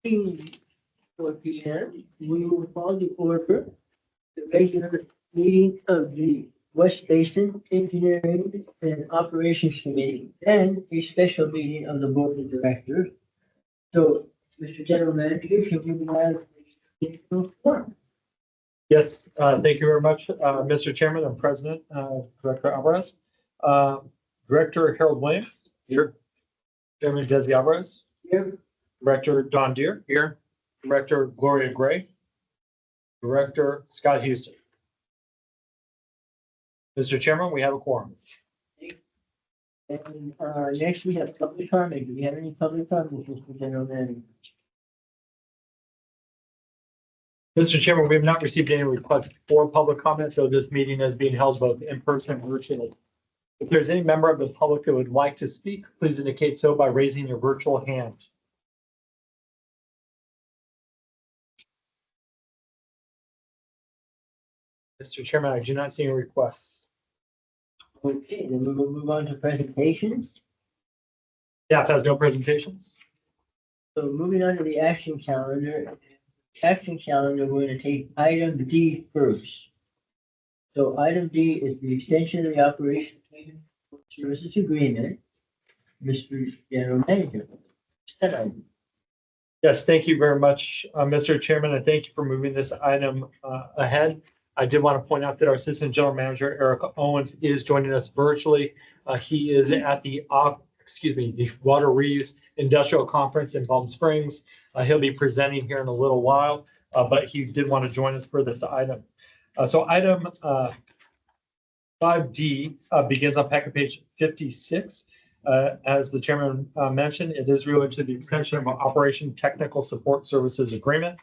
4 p.m. We will call to order the regular meeting of the West Basin Engineering and Operations Committee and a special meeting of the Board of Directors. So, Mr. General Manager, can we have the floor? Yes, thank you very much, Mr. Chairman and President, Director Alvarez. Director Harold Williams. Here. Chairman Desi Alvarez. Here. Director Don Deere. Here. Director Gloria Gray. Director Scott Houston. Mr. Chairman, we have a quorum. And next we have public comment. Do we have any public comment, Mr. General Manager? Mr. Chairman, we have not received any requests for public comment, though this meeting is being held both in person and virtually. If there's any member of the public that would like to speak, please indicate so by raising your virtual hand. Mr. Chairman, I do not see any requests. Okay, then we will move on to presentations. Staff has no presentations. So moving on to the action calendar. Action calendar, we're going to take item D first. So item D is the extension of the operation services agreement. Mr. General Manager. Yes, thank you very much, Mr. Chairman, and thank you for moving this item ahead. I did want to point out that our Assistant General Manager, Eric Owens, is joining us virtually. He is at the Water Reuse Industrial Conference in Palm Springs. He'll be presenting here in a little while, but he did want to join us for this item. So item 5D begins on packet page 56. As the chairman mentioned, it is related to the extension of our Operation Technical Support Services Agreement.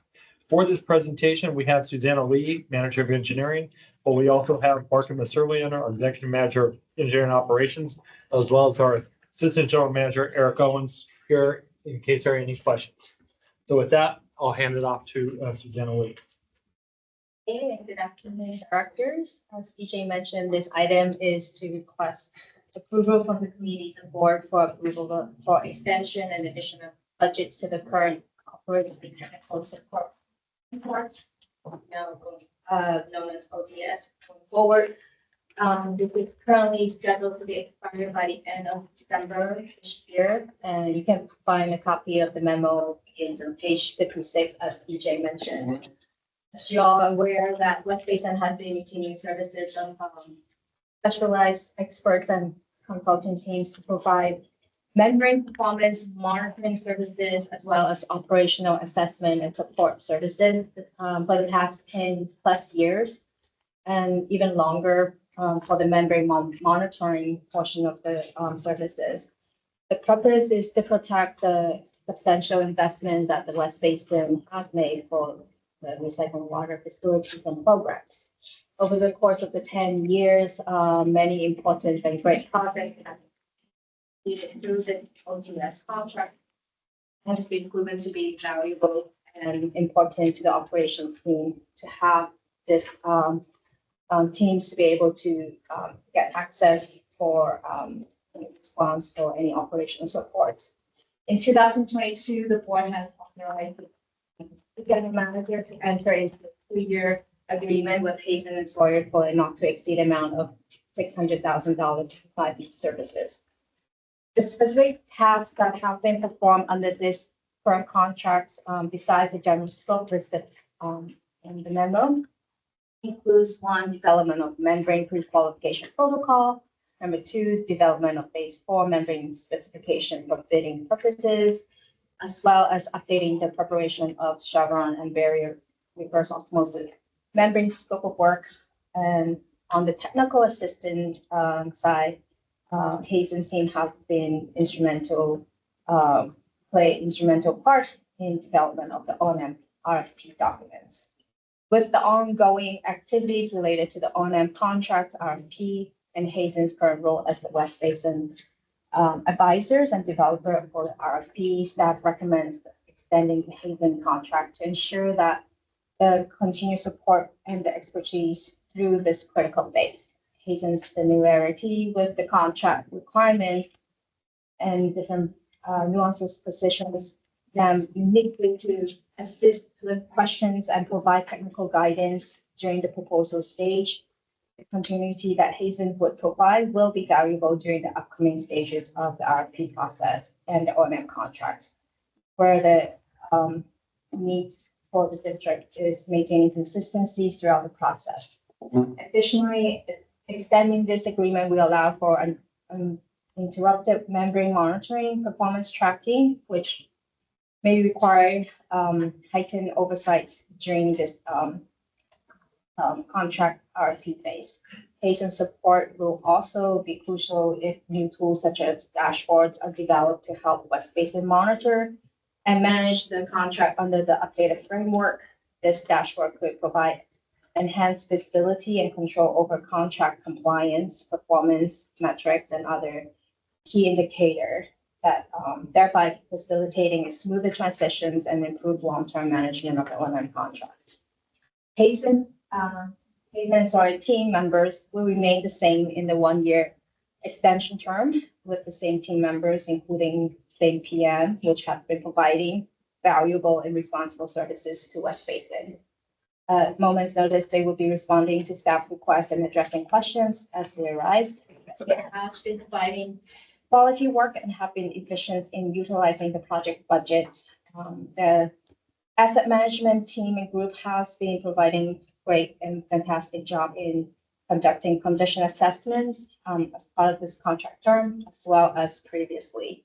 For this presentation, we have Susanna Lee, Manager of Engineering, but we also have Barton Maserlian, our Executive Manager of Engineering Operations, as well as our Assistant General Manager, Eric Owens, here in case there are any questions. So with that, I'll hand it off to Susanna Lee. Hey, good afternoon, directors. As PJ mentioned, this item is to request approval from the committees and board for approval for extension and additional budgets to the current operating technical support report, now known as OTS going forward. This is currently scheduled to be expired by the end of December this year, and you can find a copy of the memo begins on page 56, as PJ mentioned. As you all are aware that West Basin has been retaining services of specialized experts and consulting teams to provide membrane performance monitoring services as well as operational assessment and support services for the past 10+ years and even longer for the membrane monitoring portion of the services. The purpose is to protect the substantial investment that the West Basin has made for the recycling water facilities and programs. Over the course of the 10 years, many important and great projects have leading through this OTS contract has been proven to be valuable and important to the operations team to have this teams to be able to get access for response for any operational support. In 2022, the board has authorized the general manager to enter into a 3-year agreement with Hazen and Sawyer for a not to exceed amount of $600,000 to provide these services. The specific tasks that have been performed under this current contracts, besides the general scope listed in the memo, includes 1, development of membrane pre-qualification protocol. Number 2, development of phase 4 membrane specification for bidding purposes, as well as updating the preparation of chevron and barrier reverse osmosis membrane scope of work. And on the technical assistant side, Hazen's team has been play instrumental part in development of the O&M RFP documents. With the ongoing activities related to the O&M contract RFP and Hazen's current role as the West Basin advisors and developer for the RFP, staff recommends extending the Hazen contract to ensure that the continued support and the expertise through this critical phase. Hazen's familiarity with the contract requirements and different nuances, positions them uniquely to assist with questions and provide technical guidance during the proposal stage. The continuity that Hazen would provide will be valuable during the upcoming stages of the RFP process and the O&M contracts, where the needs for the district is maintaining consistencies throughout the process. Additionally, extending this agreement will allow for an interrupted membrane monitoring, performance tracking, which may require heightened oversight during this contract RFP phase. Hazen support will also be crucial if new tools such as dashboards are developed to help West Basin monitor and manage the contract under the updated framework. This dashboard could provide enhanced visibility and control over contract compliance, performance metrics, and other key indicators that thereby facilitating smoother transitions and improve long-term management of the O&M contracts. Hazen team members will remain the same in the 1-year extension term with the same team members, including same PM, which have been providing valuable and responsible services to West Basin. At moment's notice, they will be responding to staff requests and addressing questions as they arise. They have been providing quality work and have been efficient in utilizing the project budget. The asset management team and group has been providing great and fantastic job in conducting condition assessments as part of this contract term, as well as previously.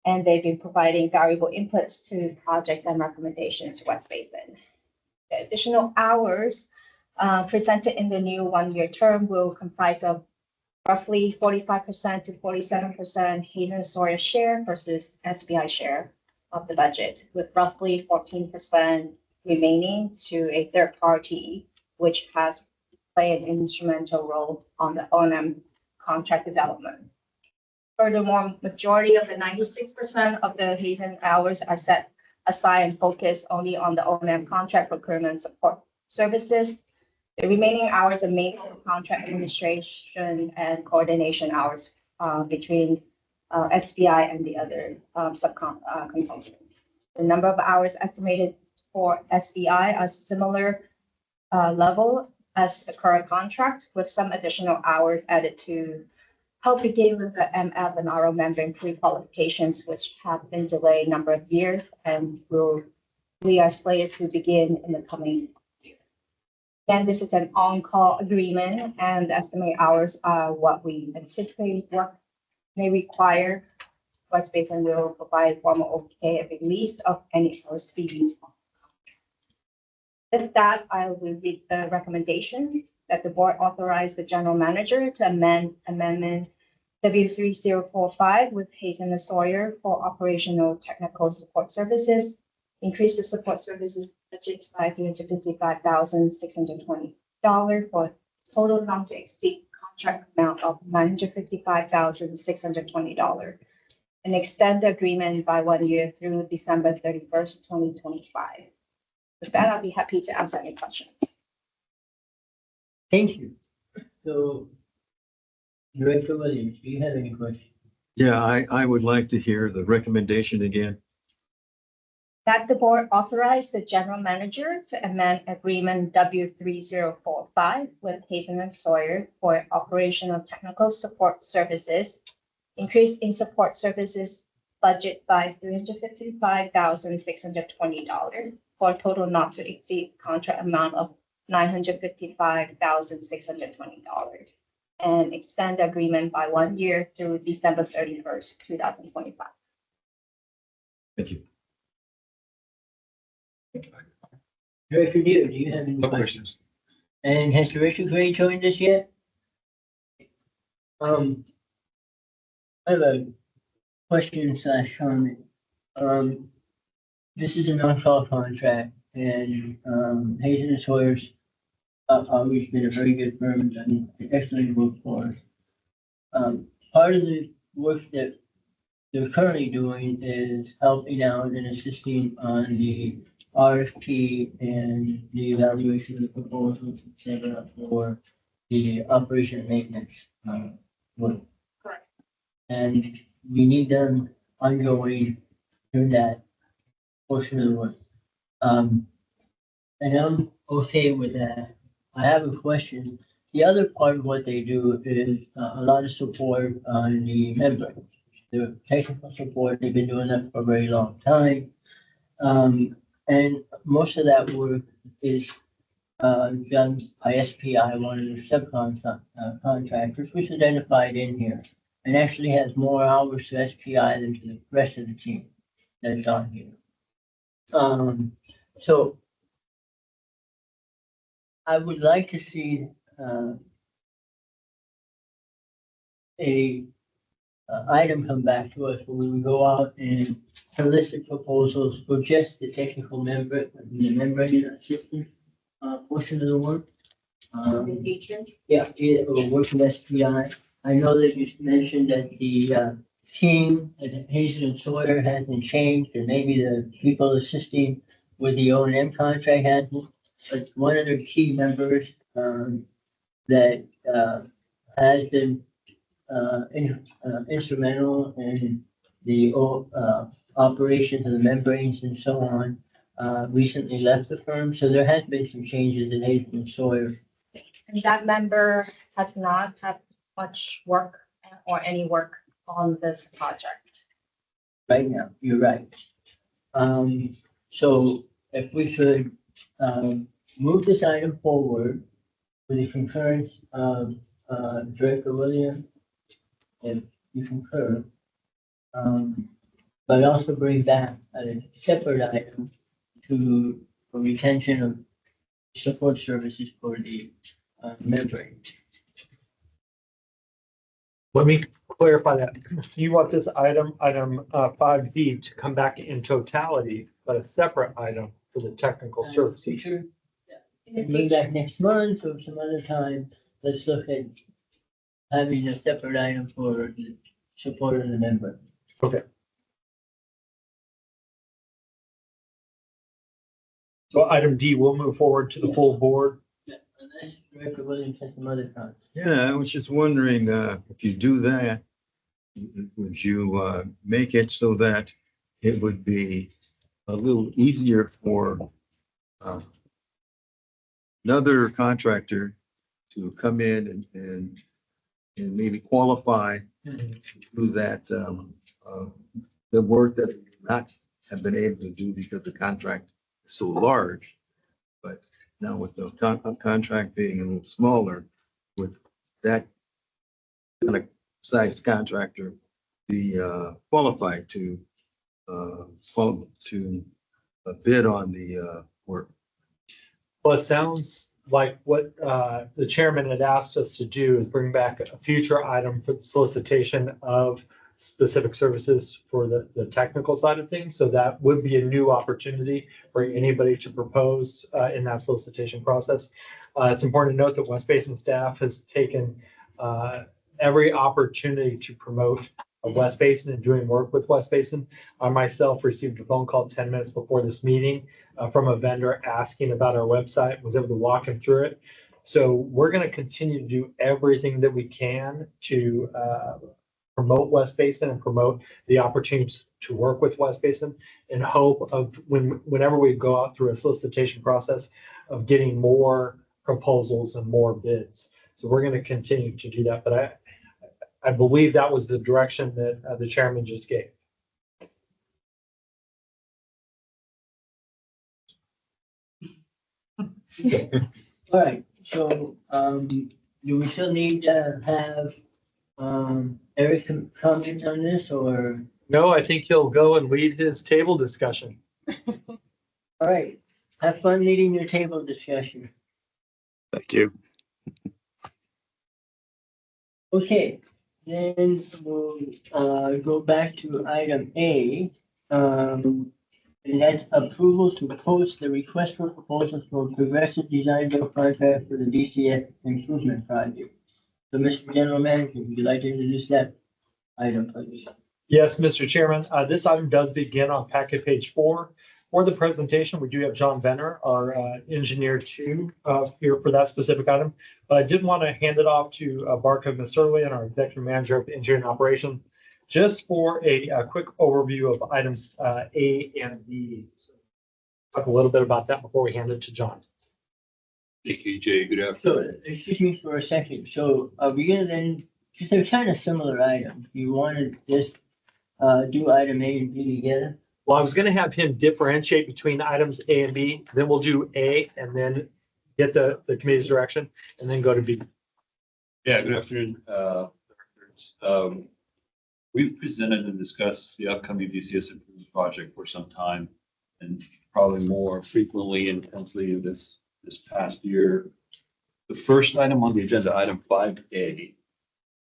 And they've been providing valuable inputs to projects and recommendations to West Basin. The additional hours presented in the new 1-year term will comprise of roughly 45% to 47% Hazen Sawyer share versus SBI share of the budget, with roughly 14% remaining to a third party, which has played an instrumental role on the O&M contract development. Furthermore, majority of the 96% of the Hazen hours are set aside and focus only on the O&M contract procurement support services. The remaining hours are mainly contract administration and coordination hours between SBI and the other consultants. The number of hours estimated for SBI are similar level as the current contract, with some additional hours added to help begin with the MF and RO membrane pre-qualifications, which have been delayed a number of years and we are slated to begin in the coming year. Again, this is an on-call agreement, and the estimated hours are what we anticipate work may require. West Basin will provide formal okay of release of any hours to be used. With that, I will read the recommendations that the board authorize the general manager to amend amendment W3045 with Hazen and Sawyer for operational technical support services, increase the support services budgets by $355,620 for total not to exceed contract amount of $955,620, and extend the agreement by 1 year through December 31st, 2025. With that, I'll be happy to answer any questions. Thank you. So, Director Williams, do you have any questions? Yeah, I would like to hear the recommendation again. That the board authorize the general manager to amend agreement W3045 with Hazen and Sawyer for operational technical support services, increase in support services budget by $355,620 for a total not to exceed contract amount of $955,620, and extend the agreement by 1 year through December 31st, 2025. Thank you. Director Deere, do you have any No questions? questions. And has Director Gray joined us yet? I have a question / comment. This is a non-call contract, and Hazen and Sawyer's always been a very good firm and done excellent work for us. Part of the work that they're currently doing is helping out and assisting on the RFP and the evaluation of the proposals, et cetera, for the operation and maintenance work. Correct. And we need them ongoing doing that. portion of the work. And I'm okay with that. I have a question. The other part of what they do is a lot of support on the membrane. The technical support, they've been doing that for a very long time. And most of that work is done by SPI, one of the contractors, which is identified in here. And actually has more hours to SPI than to the rest of the team that's on here. So I would like to see a item come back to us where we would go out and solicit proposals for just the technical membrane system portion of the work. In the future. Yeah, it will work with SPI. I know that you mentioned that the team at Hazen and Sawyer hasn't changed, and maybe the people assisting with the O&M contract hasn't. But one of their key members that has been instrumental in the operations of the membranes and so on recently left the firm. So there has been some changes in Hazen and Sawyer. And that member has not had much work or any work on this project. Right now, you're right. So if we could, move this item forward with the concurrence of, Director Williams, if you concur. But also bring back a separate item to, for retention of support services for the, membrane. Let me clarify that. You want this item 5B to come back in totality, but a separate item for the technical services. Future, In the Maybe future, back next month or some other time, let's look at having a separate item for the support of the member. So item D will move forward to the full board. Unless Director Williams has some other time. Yeah, I was just wondering, if you do that, would you, make it so that it would be a little easier for, another contractor to come in and maybe qualify to do that, the work that we would not have been able to do because the contract is so large. But now with the contract being a little smaller, would that kind of size contractor be qualified to bid on the work? Well, it sounds like what the chairman had asked us to do is bring back a future item for the solicitation of specific services for the technical side of things. So that would be a new opportunity for anybody to propose in that solicitation process. It's important to note that West Basin staff has taken every opportunity to promote West Basin and doing work with West Basin. I myself received a phone call 10 minutes before this meeting from a vendor asking about our website, was able to walk him through it. So we're going to continue to do everything that we can to promote West Basin and promote the opportunities to work with West Basin in hope of whenever we go out through a solicitation process of getting more proposals and more bids. So we're going to continue to do that. But I believe that was the direction that the chairman just gave. All right, so, do we still need to have, Eric comment on this, or, No, I think he'll go and lead his table discussion. all right, have fun leading your table discussion. Thank you. Okay, then we'll, go back to item A. And that's approval to post the request for proposals for progressive design build contract for the DCF improvement project. So, Mr. General Manager, would you like to introduce that item, please? Yes, Mr. Chairman, this item does begin on packet page 4. For the presentation, we do have John Benner, our engineer two, here for that specific item. But I did want to hand it off to Barka Masurli, our executive manager of engineering operation, Just for a quick overview of items A and B. Talk a little bit about that before we hand it to John. Thank you, Jay. Good afternoon. So, excuse me for a second. So are we gonna then, because they're kind of similar items, you want to just do item A and B together? Well, I was gonna have him differentiate between items A and B, then we'll do A and then get the committee's direction and then go to B. Yeah, good afternoon, directors. We've presented and discussed the upcoming DCS improvement project for some time and probably more frequently and intensely this past year. The first item on the agenda, item 5A,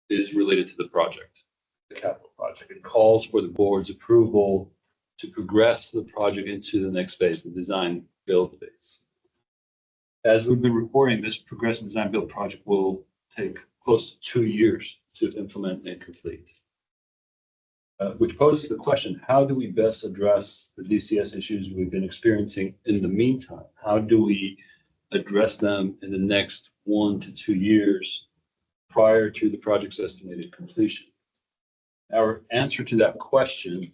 is related to the project, the capital project. It calls for the board's approval to progress the project into the next phase, the design build phase. As we've been reporting, this progressive design build project will take close to 2 years to implement and complete. Which poses the question, how do we best address the DCS issues we've been experiencing in the meantime? How do we address them in the next 1 to 2 years prior to the project's estimated completion? Our answer to that question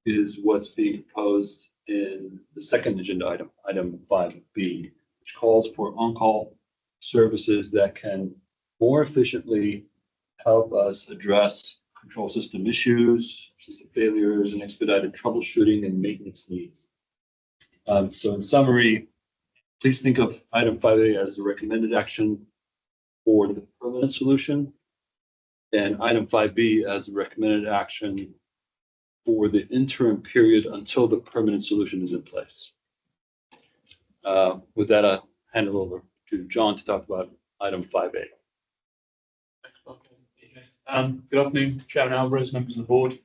is what's being proposed in the second agenda item, item 5B, which calls for on-call services that can more efficiently help us address control system issues, system failures, and expedited troubleshooting and maintenance needs. So in summary, please think of item 5A as the recommended action for the permanent solution, and item 5B as the recommended action for the interim period until the permanent solution is in place. With that, I'll hand it over to John to talk about item 5A. Good afternoon, Chairman Alvarez, members of the board.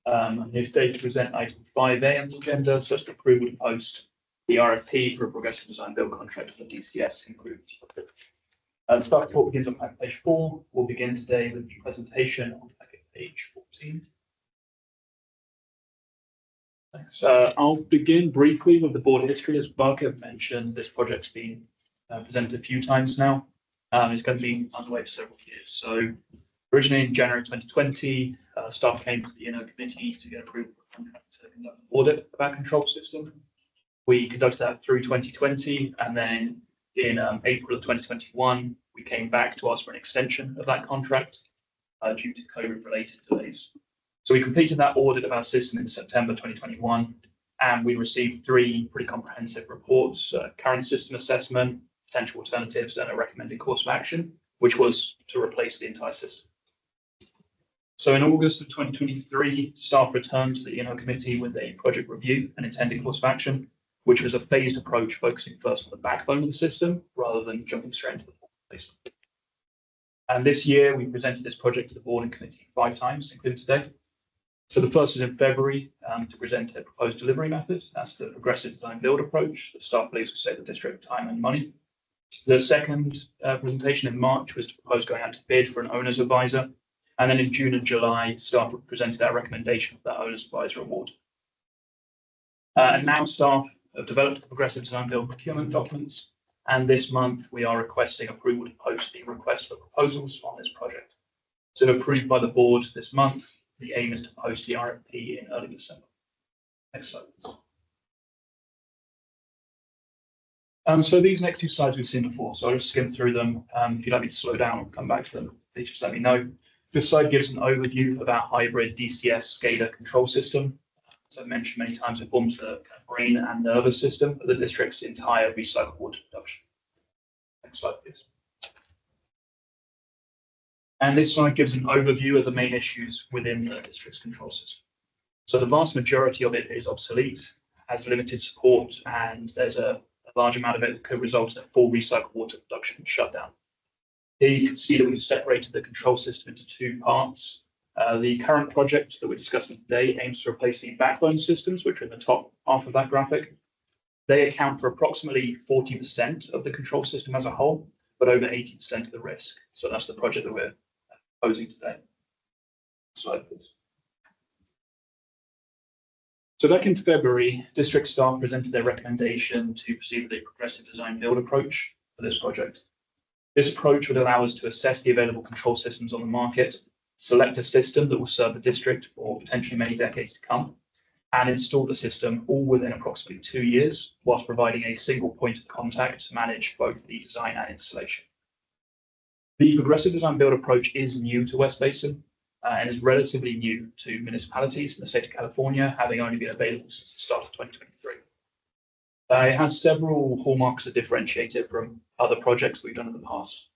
I'm here today to present item 5A on the agenda, such as approval to post the RFP for a progressive design build contract for DCS improvements. The start report begins on page 4. We'll begin today with the presentation on page 14. Thanks. I'll begin briefly with the board history. As Barker mentioned, this project's been presented a few times now. It's going to be underway for several years. So originally in January 2020, staff came to the INO committee to get approval for a contract to conduct an audit of our control system. We conducted that through 2020, and then in April of 2021, we came back to ask for an extension of that contract due to COVID-related delays. So we completed that audit of our system in September 2021, and we received 3 pretty comprehensive reports: current system assessment, potential alternatives, and a recommended course of action, which was to replace the entire system. So in August of 2023, staff returned to the INO committee with a project review and intended course of action, which was a phased approach focusing first on the backbone of the system rather than jumping straight into the replacement. And this year, we presented this project to the board and committee 5 times, including today. So the first was in February to present a proposed delivery method. That's the progressive design build approach that staff believes will save the district time and money. The second presentation in March was to propose going out to bid for an owner's advisor. And then in June and July, staff presented our recommendation for that owner's advisor award. And now staff have developed the progressive design build procurement documents. And this month, we are requesting approval to post the request for proposals on this project. So approved by the board this month, the aim is to post the RFP in early December. Next slide, please. So these next 2 slides we've seen before, so I'll just skim through them. If you'd like me to slow down or come back to them, please just let me know. This slide gives an overview of our hybrid DCS SCADA control system. As I've mentioned many times, it forms the brain and nervous system of the district's entire recycled water production. Next slide, please. And this slide gives an overview of the main issues within the district's control system. So the vast majority of it is obsolete, has limited support, and there's a large amount of it that could result in a full recycled water production shutdown. Here you can see that we've separated the control system into 2 parts. The current project that we're discussing today aims to replace the backbone systems, which are in the top half of that graphic. They account for approximately 40% of the control system as a whole, but over 80% of the risk. So that's the project that we're proposing today. Slide, please. So back in February, district staff presented their recommendation to proceed with a progressive design build approach for this project. This approach would allow us to assess the available control systems on the market select a system that will serve the district for potentially many decades to come, and install the system all within approximately 2 years, whilst providing a single point of contact to manage both the design and installation. The progressive design build approach is new to West Basin and is relatively new to municipalities in the state of California, having only been available since the start of 2023. It has several hallmarks that differentiate it from other projects we've done in the past.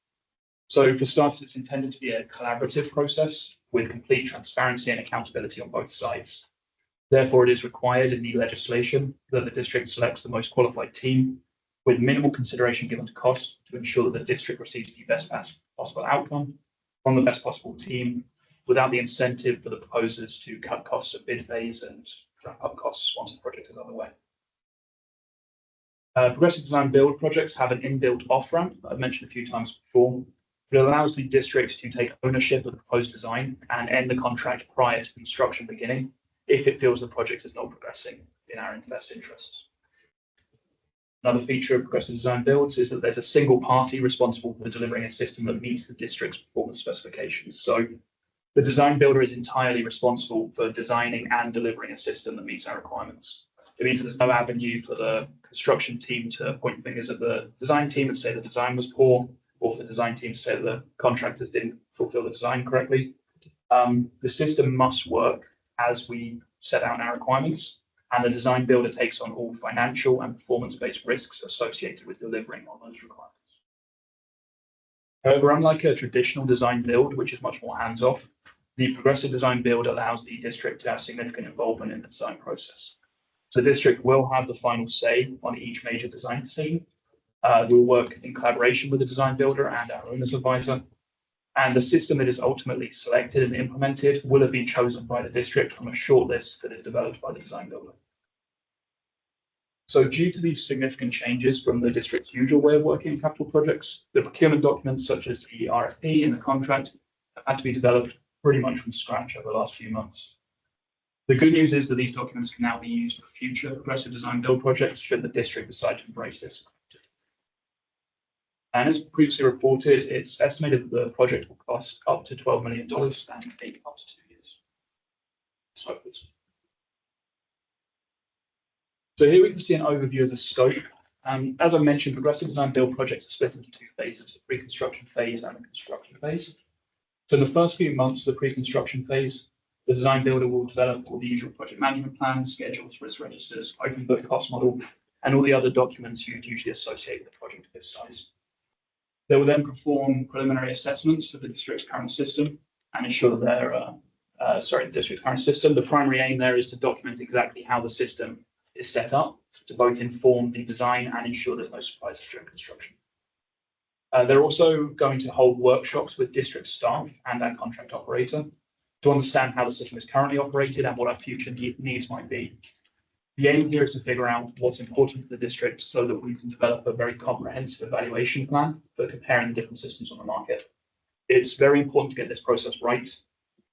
So for starters, it's intended to be a collaborative process with complete transparency and accountability on both sides. Therefore, it is required in the legislation that the district selects the most qualified team with minimal consideration given to cost to ensure that the district receives the best possible outcome from the best possible team without the incentive for the proposers to cut costs at bid phase and ramp up costs once the project is underway. Progressive design build projects have an inbuilt off-ramp that I've mentioned a few times before. It allows the district to take ownership of the proposed design and end the contract prior to construction beginning if it feels the project is not progressing in our best interests. Another feature of progressive design builds is that there's a single party responsible for delivering a system that meets the district's performance specifications. So the design builder is entirely responsible for designing and delivering a system that meets our requirements. It means there's no avenue for the construction team to point fingers at the design team and say the design was poor, or for the design team to say that the contractors didn't fulfill the design correctly. The system must work as we set out in our requirements, and the design builder takes on all financial and performance-based risks associated with delivering on those requirements. However, unlike a traditional design build, which is much more hands-off, the progressive design build allows the district to have significant involvement in the design process. So the district will have the final say on each major design decision. We'll work in collaboration with the design builder and our owner's advisor. And the system that is ultimately selected and implemented will have been chosen by the district from a shortlist that is developed by the design builder. So due to these significant changes from the district's usual way of working in capital projects, the procurement documents such as the RFP and the contract have had to be developed pretty much from scratch over the last few months. The good news is that these documents can now be used for future progressive design build projects should the district decide to embrace this. And as previously reported, it's estimated that the project will cost up to $12 million and take up to 2 years. So here we can see an overview of the scope. As I mentioned, progressive design build projects are split into 2 phases, the pre-construction phase and the construction phase. So in the first few months of the pre-construction phase, the design builder will develop all the usual project management plans, schedules, risk registers, open book cost model, and all the other documents you'd usually associate with a project of this size. They will then perform preliminary assessments of the district's current system and ensure that the district's current system. The primary aim there is to document exactly how the system is set up to both inform the design and ensure there's no surprises during construction. They're also going to hold workshops with district staff and our contract operator to understand how the system is currently operated and what our future needs might be. The aim here is to figure out what's important to the district so that we can develop a very comprehensive evaluation plan for comparing the different systems on the market. It's very important to get this process right.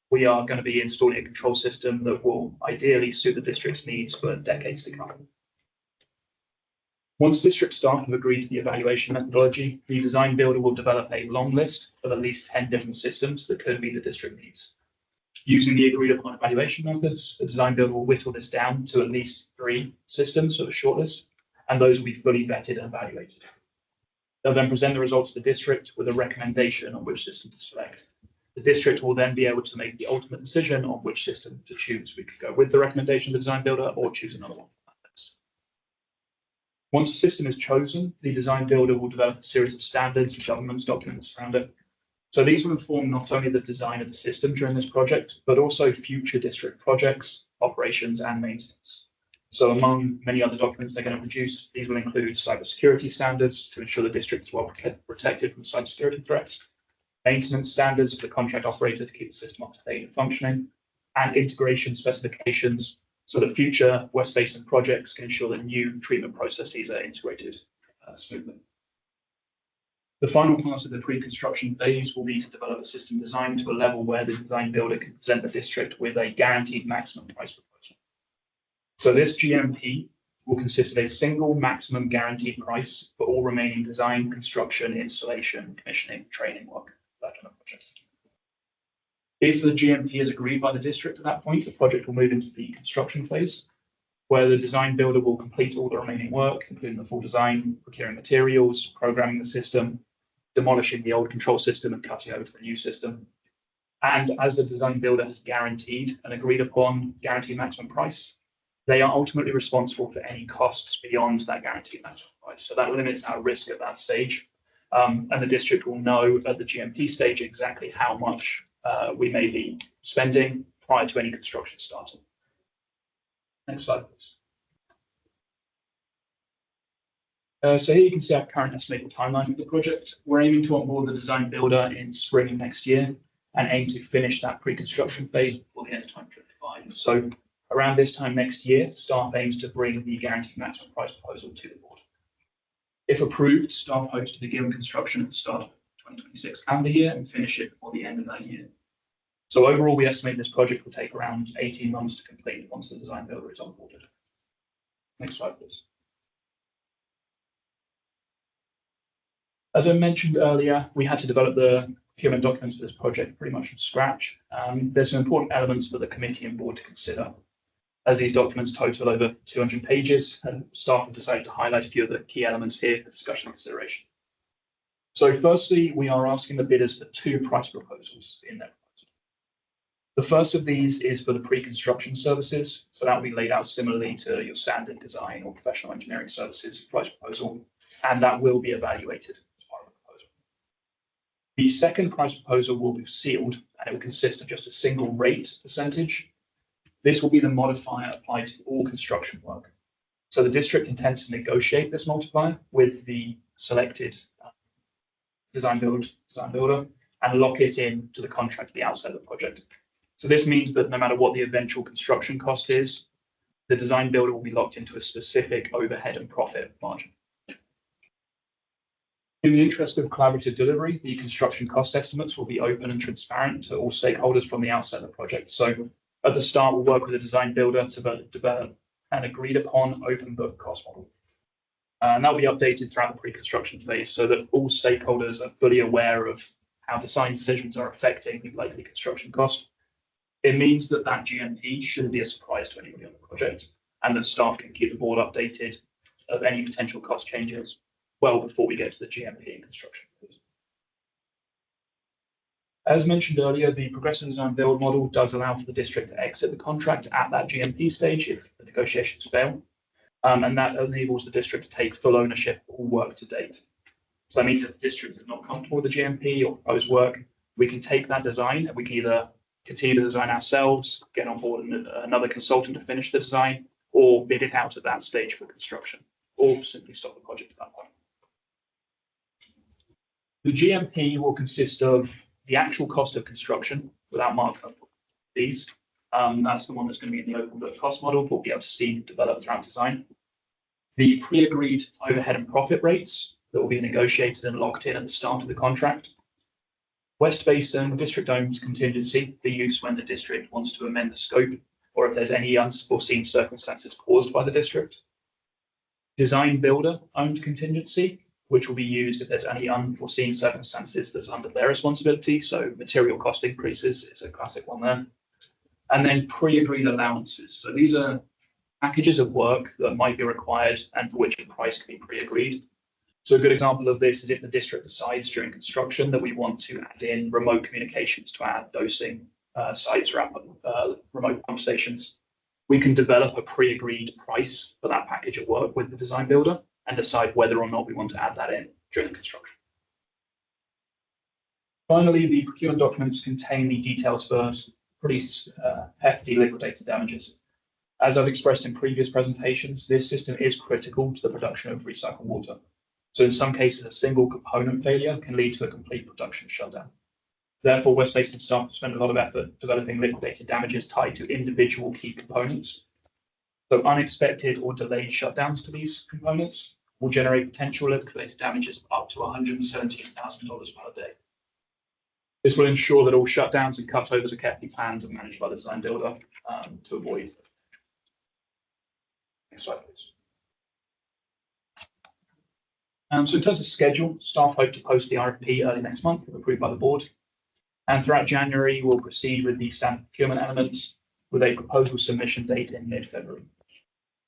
We are going to be installing a control system that will ideally suit the district's needs for decades to come. Once district staff have agreed to the evaluation methodology, the design builder will develop a long list of at least 10 different systems that could meet the district needs. Using the agreed upon evaluation methods, the design builder will whittle this down to at least 3 systems, so a shortlist, and those will be fully vetted and evaluated. They'll then present the results to the district with a recommendation on which system to select. The district will then be able to make the ultimate decision on which system to choose. We could go with the recommendation of the design builder or choose another one. Once the system is chosen, the design builder will develop a series of standards and governance documents around it. So these will inform not only the design of the system during this project, but also future district projects, operations, and maintenance. So among many other documents they're going to produce, these will include cybersecurity standards to ensure the district is well protected from cybersecurity threats, maintenance standards for the contract operator to keep the system up to date and functioning, and integration specifications so that future West Basin projects can ensure that new treatment processes are integrated smoothly. The final part of the pre-construction phase will be to develop a system design to a level where the design builder can present the district with a guaranteed maximum price proposal. So this GMP will consist of a single maximum guaranteed price for all remaining design, construction, installation, commissioning, training work, that kind of project. If the GMP is agreed by the district at that point, the project will move into the construction phase, where the design builder will complete all the remaining work, including the full design, procuring materials, programming the system, demolishing the old control system and cutting over to the new system. And as the design builder has guaranteed and agreed upon guaranteed maximum price, they are ultimately responsible for any costs beyond that guaranteed maximum price. So that limits our risk at that stage. And the district will know at the GMP stage exactly how much we may be spending prior to any construction starting. Next slide, please. So here you can see our current estimated timeline for the project. We're aiming to onboard the design builder in spring of next year and aim to finish that pre-construction phase before the end of 2025. So around this time next year, staff aims to bring the guaranteed maximum price proposal to the board. If approved, staff hopes to begin construction at the start of 2026 calendar year and finish it before the end of that year. So overall, we estimate this project will take around 18 months to complete once the design builder is onboarded. Next slide, please. As I mentioned earlier, we had to develop the procurement documents for this project pretty much from scratch. There's some important elements for the committee and board to consider. As these documents total over 200 pages, and staff have decided to highlight a few of the key elements here for discussion and consideration. So firstly, we are asking the bidders for 2 price proposals in their proposal. The first of these is for the pre-construction services. So that will be laid out similarly to your standard design or professional engineering services price proposal, and that will be evaluated as part of the proposal. The second price proposal will be sealed, and it will consist of just a single rate percentage. This will be the modifier applied to all construction work. So the district intends to negotiate this multiplier with the selected design builder and lock it in to the contract at the outset of the project. So this means that no matter what the eventual construction cost is, the design builder will be locked into a specific overhead and profit margin. In the interest of collaborative delivery, the construction cost estimates will be open and transparent to all stakeholders from the outset of the project. So at the start, we'll work with the design builder to develop an agreed upon open book cost model. And that will be updated throughout the pre-construction phase so that all stakeholders are fully aware of how design decisions are affecting the likely construction cost. It means that GMP shouldn't be a surprise to anybody on the project, and that staff can keep the board updated of any potential cost changes well before we get to the GMP and construction phase. As mentioned earlier, the progressive design build model does allow for the district to exit the contract at that GMP stage if the negotiations fail. And that enables the district to take full ownership of all work to date. So that means if the district is not comfortable with the GMP or proposed work, we can take that design and we can either continue the design ourselves, get on board another consultant to finish the design, or bid it out at that stage for construction, or simply stop the project at that point. The GMP will consist of the actual cost of construction without markup fees. That's the one that's going to be in the open book cost model, we'll be able to see developed throughout design. The pre-agreed overhead and profit rates that will be negotiated and locked in at the start of the contract. West Basin district-owned contingency for use when the district wants to amend the scope or if there's any unforeseen circumstances caused by the district. Design builder owned contingency, which will be used if there's any unforeseen circumstances that's under their responsibility. So material cost increases is a classic one there. And then pre-agreed allowances. So these are packages of work that might be required and for which a price can be pre-agreed. So a good example of this is if the district decides during construction that we want to add in remote communications to our dosing sites or our remote pump stations. We can develop a pre-agreed price for that package of work with the design builder and decide whether or not we want to add that in during construction. Finally, the procurement documents contain the details for pretty hefty liquidated damages. As I've expressed in previous presentations, this system is critical to the production of recycled water. So in some cases, a single component failure can lead to a complete production shutdown. Therefore, West Basin staff spent a lot of effort developing liquidated damages tied to individual key components. So unexpected or delayed shutdowns to these components will generate potential liquidated damages of up to $117,000 per day. This will ensure that all shutdowns and cutovers are carefully planned and managed by the design builder to avoid. Next slide, please. So in terms of schedule, staff hope to post the RFP early next month if approved by the board. And throughout January, we'll proceed with the standard procurement elements with a proposal submission date in mid-February.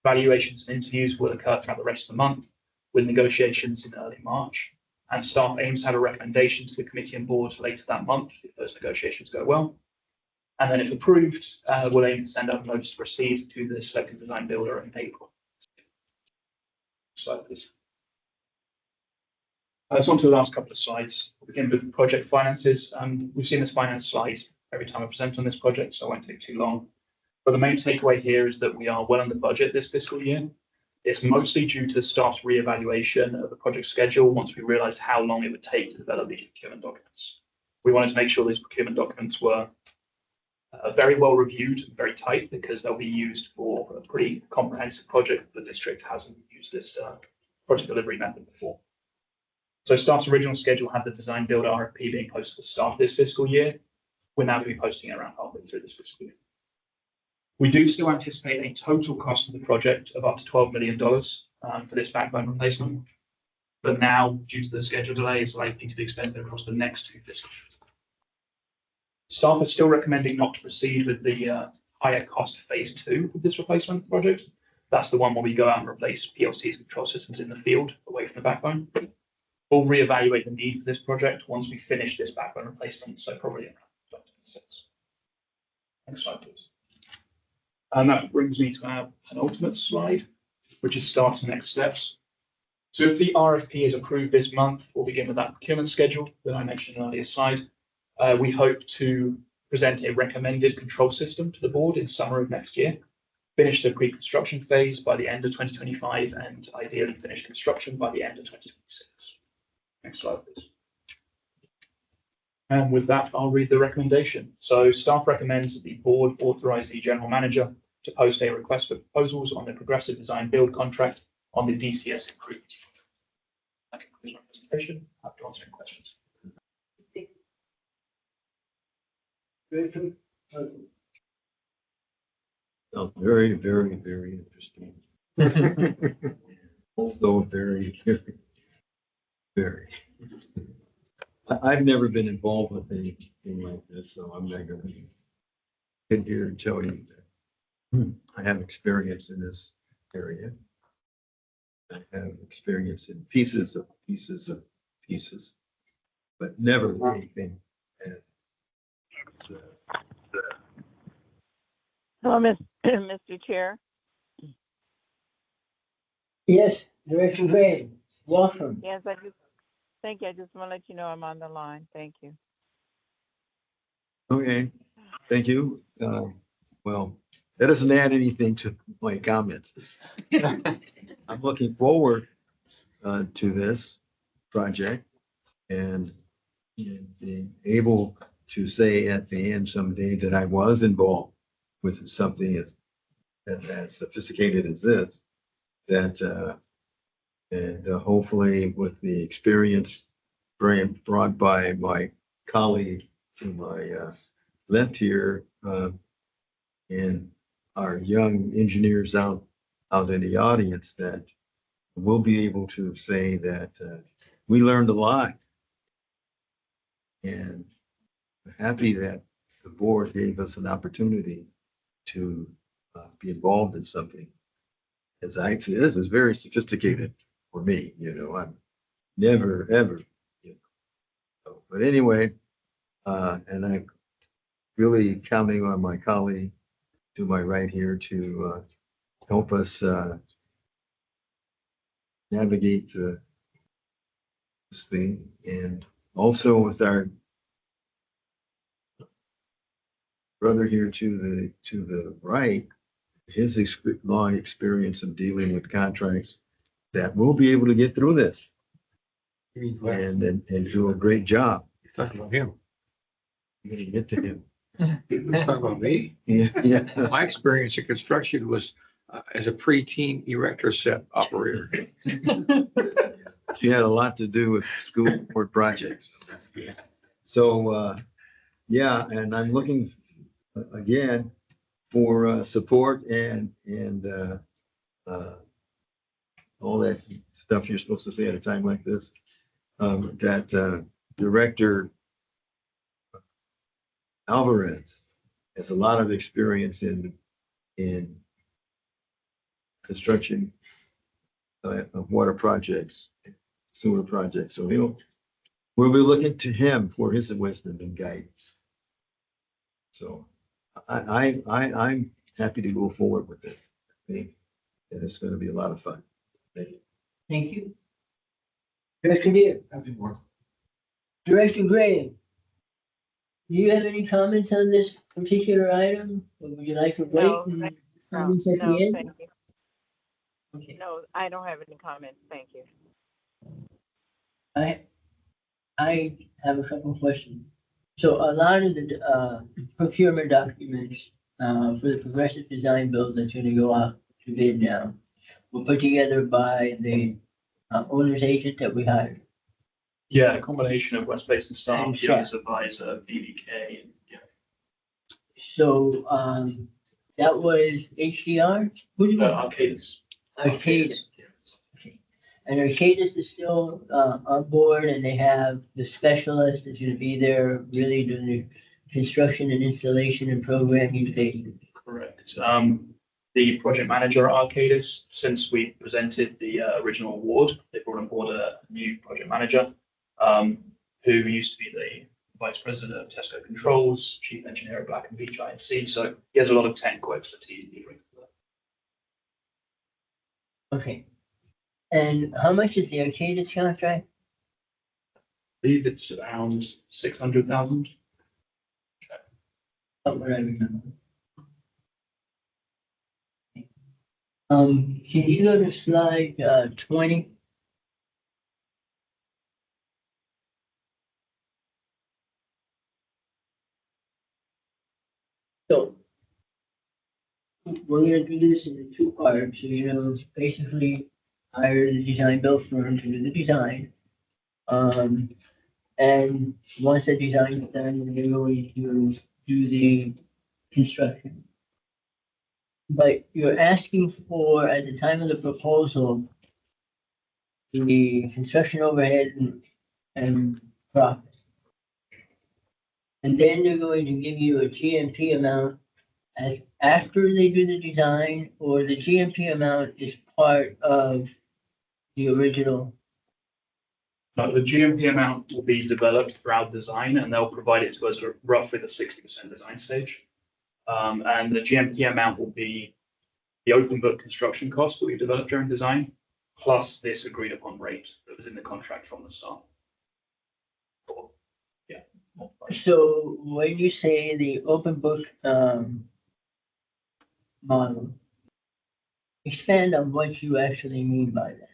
Valuations and interviews will occur throughout the rest of the month, with negotiations in early March. And staff aims to have a recommendation to the committee and board later that month if those negotiations go well. And then if approved, we'll aim to send out a notice to proceed to the selected design builder in April. Slide, please. So on to the last couple of slides. We'll begin with project finances. We've seen this finance slide every time I present on this project, so I won't take too long. But the main takeaway here is that we are well under budget this fiscal year. It's mostly due to staff's reevaluation of the project schedule once we realized how long it would take to develop these procurement documents. We wanted to make sure these procurement documents were very well reviewed and very tight because they'll be used for a pretty comprehensive project. The district hasn't used this project delivery method before. So staff's original schedule had the design build RFP being posted at the start of this fiscal year. We're now going to be posting it around halfway through this fiscal year. We do still anticipate a total cost of the project of up to $12 million for this backbone replacement. But now, due to the schedule delay, it's likely to be expended across the next 2 fiscal years. Staff are still recommending not to proceed with the higher cost phase 2 of this replacement project. That's the one where we go out and replace PLCs and control systems in the field away from the backbone. We'll reevaluate the need for this project once we finish this backbone replacement, so probably around 2026. Next slide, please. And that brings me to our penultimate slide, which is staff's next steps. So if the RFP is approved this month, we'll begin with that procurement schedule that I mentioned in the earlier slide. We hope to present a recommended control system to the board in summer of next year, finish the pre-construction phase by the end of 2025, and ideally finish construction by the end of 2026. Next slide, please. And with that, I'll read the recommendation. So staff recommends that the board authorize the general manager to post a request for proposals on the progressive design build contract on the DCS improvements. That concludes my presentation. Happy to answer any questions. Oh, very, very, very interesting. Also very, very, very. I've never been involved with anything like this, so I'm not going to sit here and tell you that I have experience in this area. I have experience in pieces, but never anything. Hello, Mr. Chair. Yes, Director Gray, welcome. Yes, thank you. I just want to let you know I'm on the line. Thank you. Okay, thank you. Well, that doesn't add anything to my comments. I'm looking forward to this project and being able to say at the end someday that I was involved with something as sophisticated as this, that and hopefully with the experience brought by my colleague to my left here and our young engineers out in the audience, that we'll be able to say that we learned a lot. And happy that the board gave us an opportunity to be involved in something. As this is very sophisticated for me, I'm never, ever, but anyway, and I'm really counting on my colleague to my right here to help us navigate this thing, and also with our brother here to the right, his long experience of dealing with contracts, that we'll be able to get through this and do a great job. You're talking about him. I'm gonna get to him. You're talking about me. Yeah. My experience in construction was as a pre-teen erector set operator. She had a lot to do with school board projects. So, yeah, and I'm looking again for support and all that stuff you're supposed to say at a time like this. That Director Alvarez has a lot of experience in construction of water projects, sewer projects. So we'll be looking to him for his wisdom and guidance. So I'm happy to go forward with this. I think that it's going to be a lot of fun. Thank you. Thank you. Director Deere. Director Graham. Do you have any comments on this particular item? Or would you like to wait No, and No, comments at no, the end? thank you. Okay. No, I don't have any comments. Thank you. I have a couple of questions. So a lot of the procurement documents for the progressive design build that's gonna go out to bid now were put together by the owner's agent that we hired. Yeah, a combination of West Basin staff, And the owner's advisor, BBK, and yeah. So that was HDR? Who did we? Arcadis. Arcadis. And Arcadis is still on board and they have the specialist that's gonna be there really doing the construction and installation and programming phases. Correct. The project manager at Arcadis, since we presented the original award, they brought on board a new project manager, who used to be the vice president of Tesco Controls, chief engineer at Black and Veatch INC. So he has a lot of technical expertise. He brings to that. Okay. And how much is the Arcadis contract? I believe it's around 600,000. Not what I remember. Can you go to slide 20? So we're gonna do this in two parts. So, you know, basically hire the design build firm to do the design. And once the design is done, we're going to do the construction. But you're asking for, at the time of the proposal, the construction overhead and profit. And then they're going to give you a GMP amount as after they do the design, or the GMP amount is part of the original. The GMP amount will be developed throughout design and they'll provide it to us at roughly the 60% design stage. And the GMP amount will be the open book construction costs that we developed during design, plus this agreed upon rate that was in the contract from the start. Yeah. So when you say the open book model, expand on what you actually mean by that.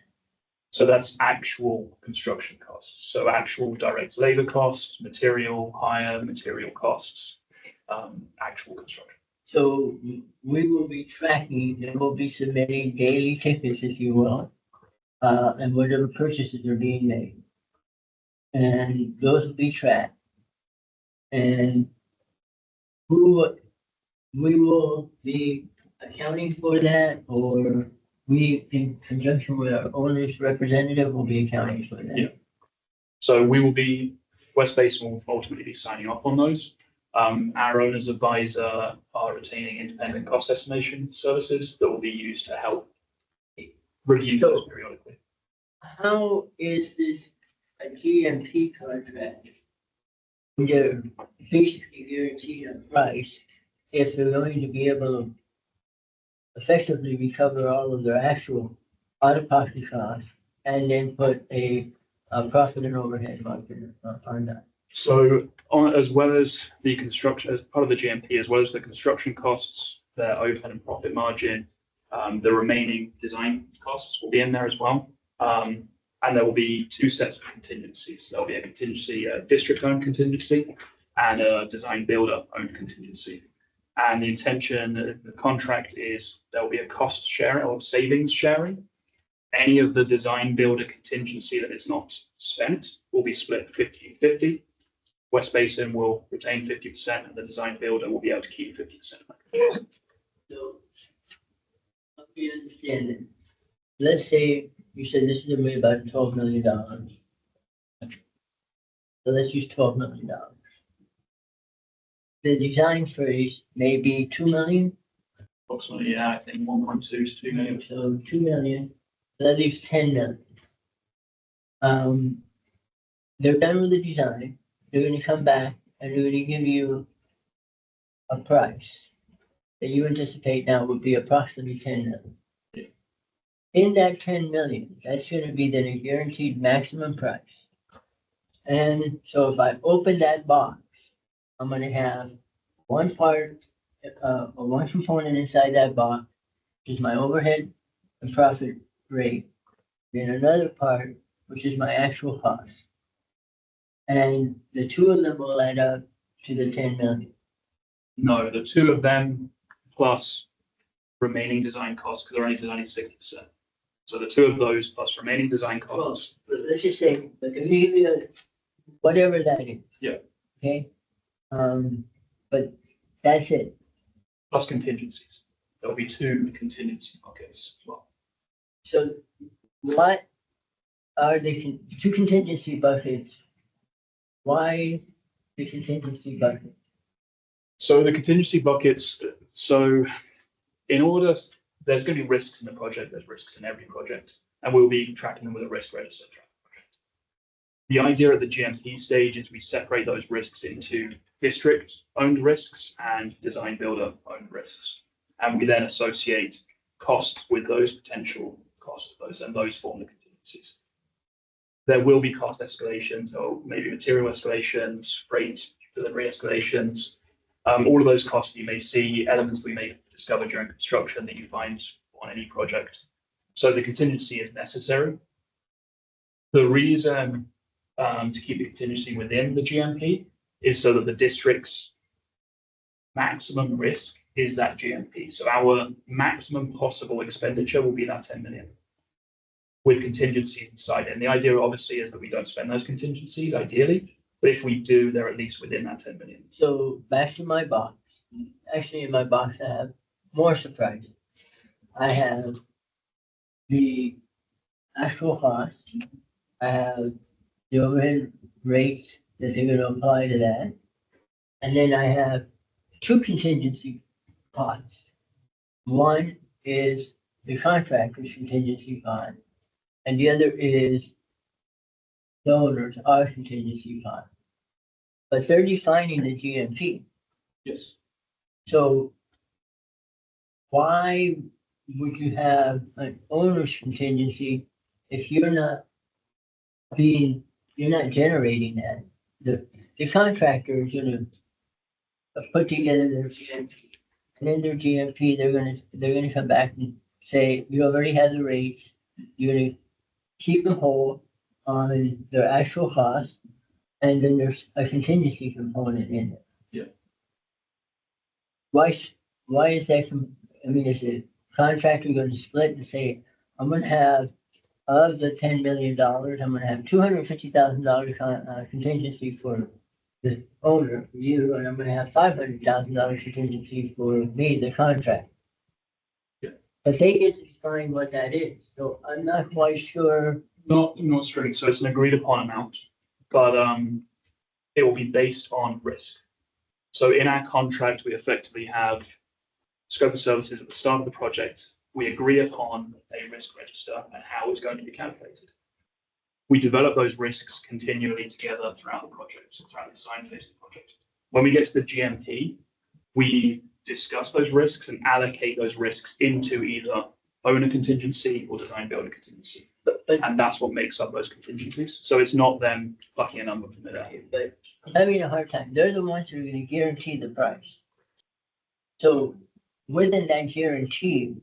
So that's actual construction costs. So actual direct labor costs, material hire, material costs, actual construction. So we will be tracking, and we'll be submitting daily tickets, if you will, and whatever purchases are being made. And those will be tracked. And we will be accounting for that, or we, in conjunction with our owner's representative, will be accounting for that. Yeah. So we will be, West Basin will ultimately be signing off on those. Our owner's advisor are retaining independent cost estimation services that will be used to help review those periodically. How is this a GMP contract? They're basically guaranteed a price if they're going to be able to effectively recover all of their actual out-of-pocket costs and then put a profit and overhead margin on that. So as well as the construction, as part of the GMP, as well as the construction costs, their overhead and profit margin, the remaining design costs will be in there as well. And there will be two sets of contingencies. There'll be a contingency, a district-owned contingency, and a design builder-owned contingency. And the intention, the contract is there will be a cost share or savings sharing. Any of the design builder contingency that is not spent will be split 50-50. West Basin will retain 50% and the design builder will be able to keep 50%. So, let me understand it. Let's say you said this is gonna be about $12 million. So let's use $12 million. the design phase may be 2 million. Approximately, yeah, I think 1.2 to 2 million. So 2 million, that leaves 10 million. They're done with the design, they're gonna come back and they're gonna give you a price that you anticipate now would be approximately 10 million. In that 10 million, that's gonna be then a guaranteed maximum price. And so if I open that box, I'm gonna have one part, one component inside that box, which is my overhead and profit rate. Then another part, which is my actual cost. And the two of them will add up to the 10 million. No, the two of them plus remaining design costs, because they're only designing 60%. So the two of those plus remaining design costs, But let's just say, but if you give you whatever that is. Yeah. Okay, but that's it. plus contingencies. There'll be two contingency buckets as well. So what are the two contingency buckets? Why the contingency bucket? So the contingency buckets, so in order, there's going to be risks in the project, there's risks in every project, and we'll be tracking them with a risk register. The idea at the GMP stage is we separate those risks into district-owned risks and design builder-owned risks. And we then associate costs with those potential costs of those, and those form the contingencies. There will be cost escalations, or maybe material escalations, freight delivery escalations. All of those costs you may see, elements we may discover during construction that you find on any project. So the contingency is necessary. The reason to keep the contingency within the GMP is so that the district's maximum risk is that GMP. So our maximum possible expenditure will be that 10 million with contingencies inside it. And the idea obviously is that we don't spend those contingencies ideally, but if we do, they're at least within that 10 million. So back to my box. Actually, in my box, I have more surprises. I have the actual cost. I have the overhead rates that they're gonna apply to that. And then I have two contingency pots. One is the contractor's contingency pot, and the other is the owner's, our contingency pot. But they're defining the GMP. Yes. So why would you have an owner's contingency if you're not generating that? The contractor is gonna put together their GMP. And in their GMP, they're gonna come back and say, you already have the rates, you're gonna keep them whole on their actual cost, and then there's a contingency component in it. Yeah. Why is that, I mean, is the contractor gonna split and say, I'm gonna have, of the $10 million, I'm gonna have $250,000 contingency for the owner, for you, and I'm gonna have $500,000 contingency for me, the contractor. Yeah. But they get to define what that is, so I'm not quite sure. Not strict, so it's an agreed upon amount, but it will be based on risk. So in our contract, we effectively have scope of services at the start of the project. We agree upon a risk register and how it's going to be calculated. We develop those risks continually together throughout the project, so throughout the design phase of the project. When we get to the GMP, we discuss those risks and allocate those risks into either owner contingency or design builder contingency. And that's what makes up those contingencies. So it's not them plucking a number from it out. But I'm having a hard time. They're the ones who are gonna guarantee the price. So within that guarantee,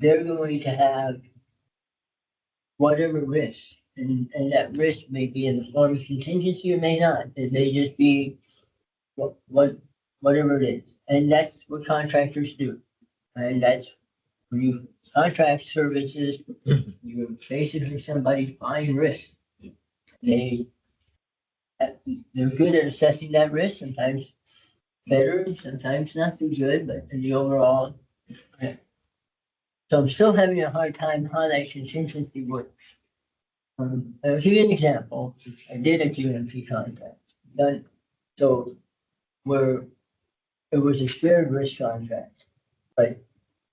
they're going to have whatever risk, and that risk may be in the form of contingency or may not. It may just be whatever it is. And that's what contractors do. And that's when you contract services, you're basically somebody buying risk. They're good at assessing that risk, sometimes better, sometimes not too good, but in the overall. So I'm still having a hard time how that contingency works. I'll give you an example. I did a GMP contract. Done. So where it was a shared risk contract. But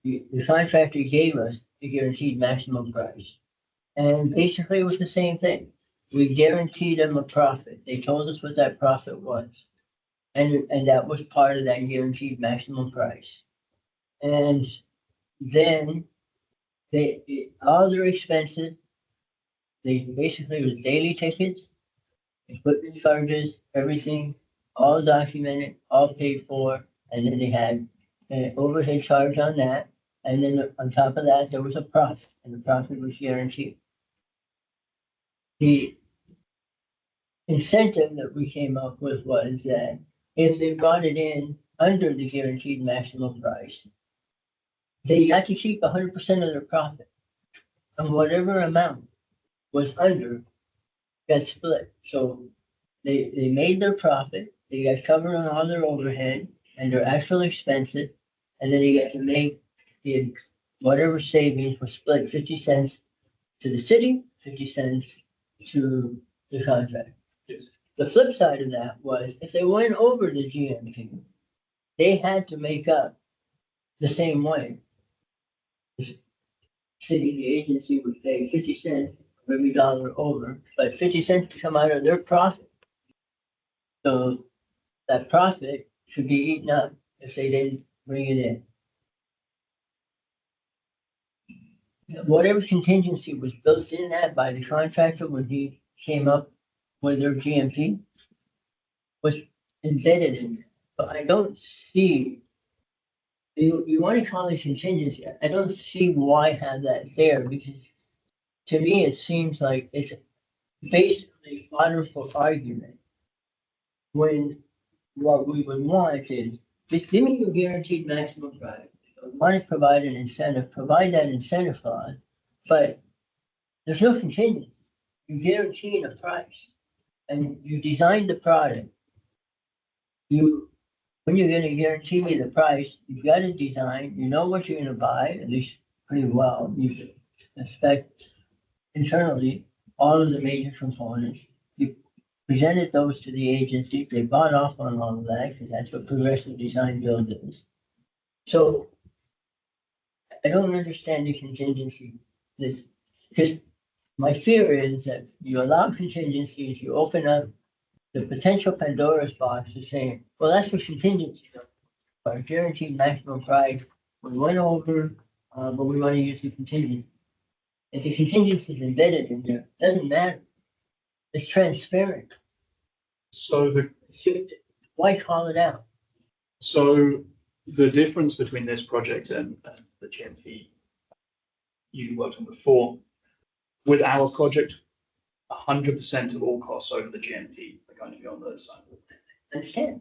the contractor gave us the guaranteed maximum price. And basically it was the same thing. We guaranteed them a profit. They told us what that profit was. And that was part of that guaranteed maximum price. And then all their expenses, they basically was daily tickets, equipment charges, everything, all documented, all paid for. And then they had an overhead charge on that. And then on top of that, there was a profit, and the profit was guaranteed. The incentive that we came up with was that if they brought it in under the guaranteed maximum price, they got to keep 100% of their profit. And whatever amount was under got split. So they made their profit, they got covered on all their overhead and their actual expenses, and then they got to make the whatever savings was split 50 cents to the city, 50 cents to the contract. Yes. The flip side of that was if they went over the GMP, they had to make up the same way. The city, the agency would pay 50 cents for every dollar over, but 50 cents would come out of their profit. So that profit should be eaten up if they didn't bring it in. Whatever contingency was built in that by the contractor when he came up with their GMP was embedded in there. But I don't see, you want to call it contingency, I don't see why have that there, because to me, it seems like it's basically fodder for argument. When what we would want is, just give me your guaranteed maximum price. I want to provide an incentive, provide that incentive clause, but there's no contingency. You guarantee a price and you design the product. When you're going to guarantee me the price, you've got to design, you know what you're going to buy, at least pretty well. You should expect internally all of the major components. You presented those to the agency. They bought off on all of that because that's what progressive design build is. So I don't understand the contingency. Because my fear is that you allow contingencies, you open up the potential Pandora's box of saying, well, that's what contingency is. Our guaranteed maximum price, we went over, but we want to use the contingency. If the contingency is embedded in there, it doesn't matter. It's transparent. So Why call it out? So the difference between this project and the GMP you worked on before, with our project, 100% of all costs over the GMP are going to be on the design. Understand?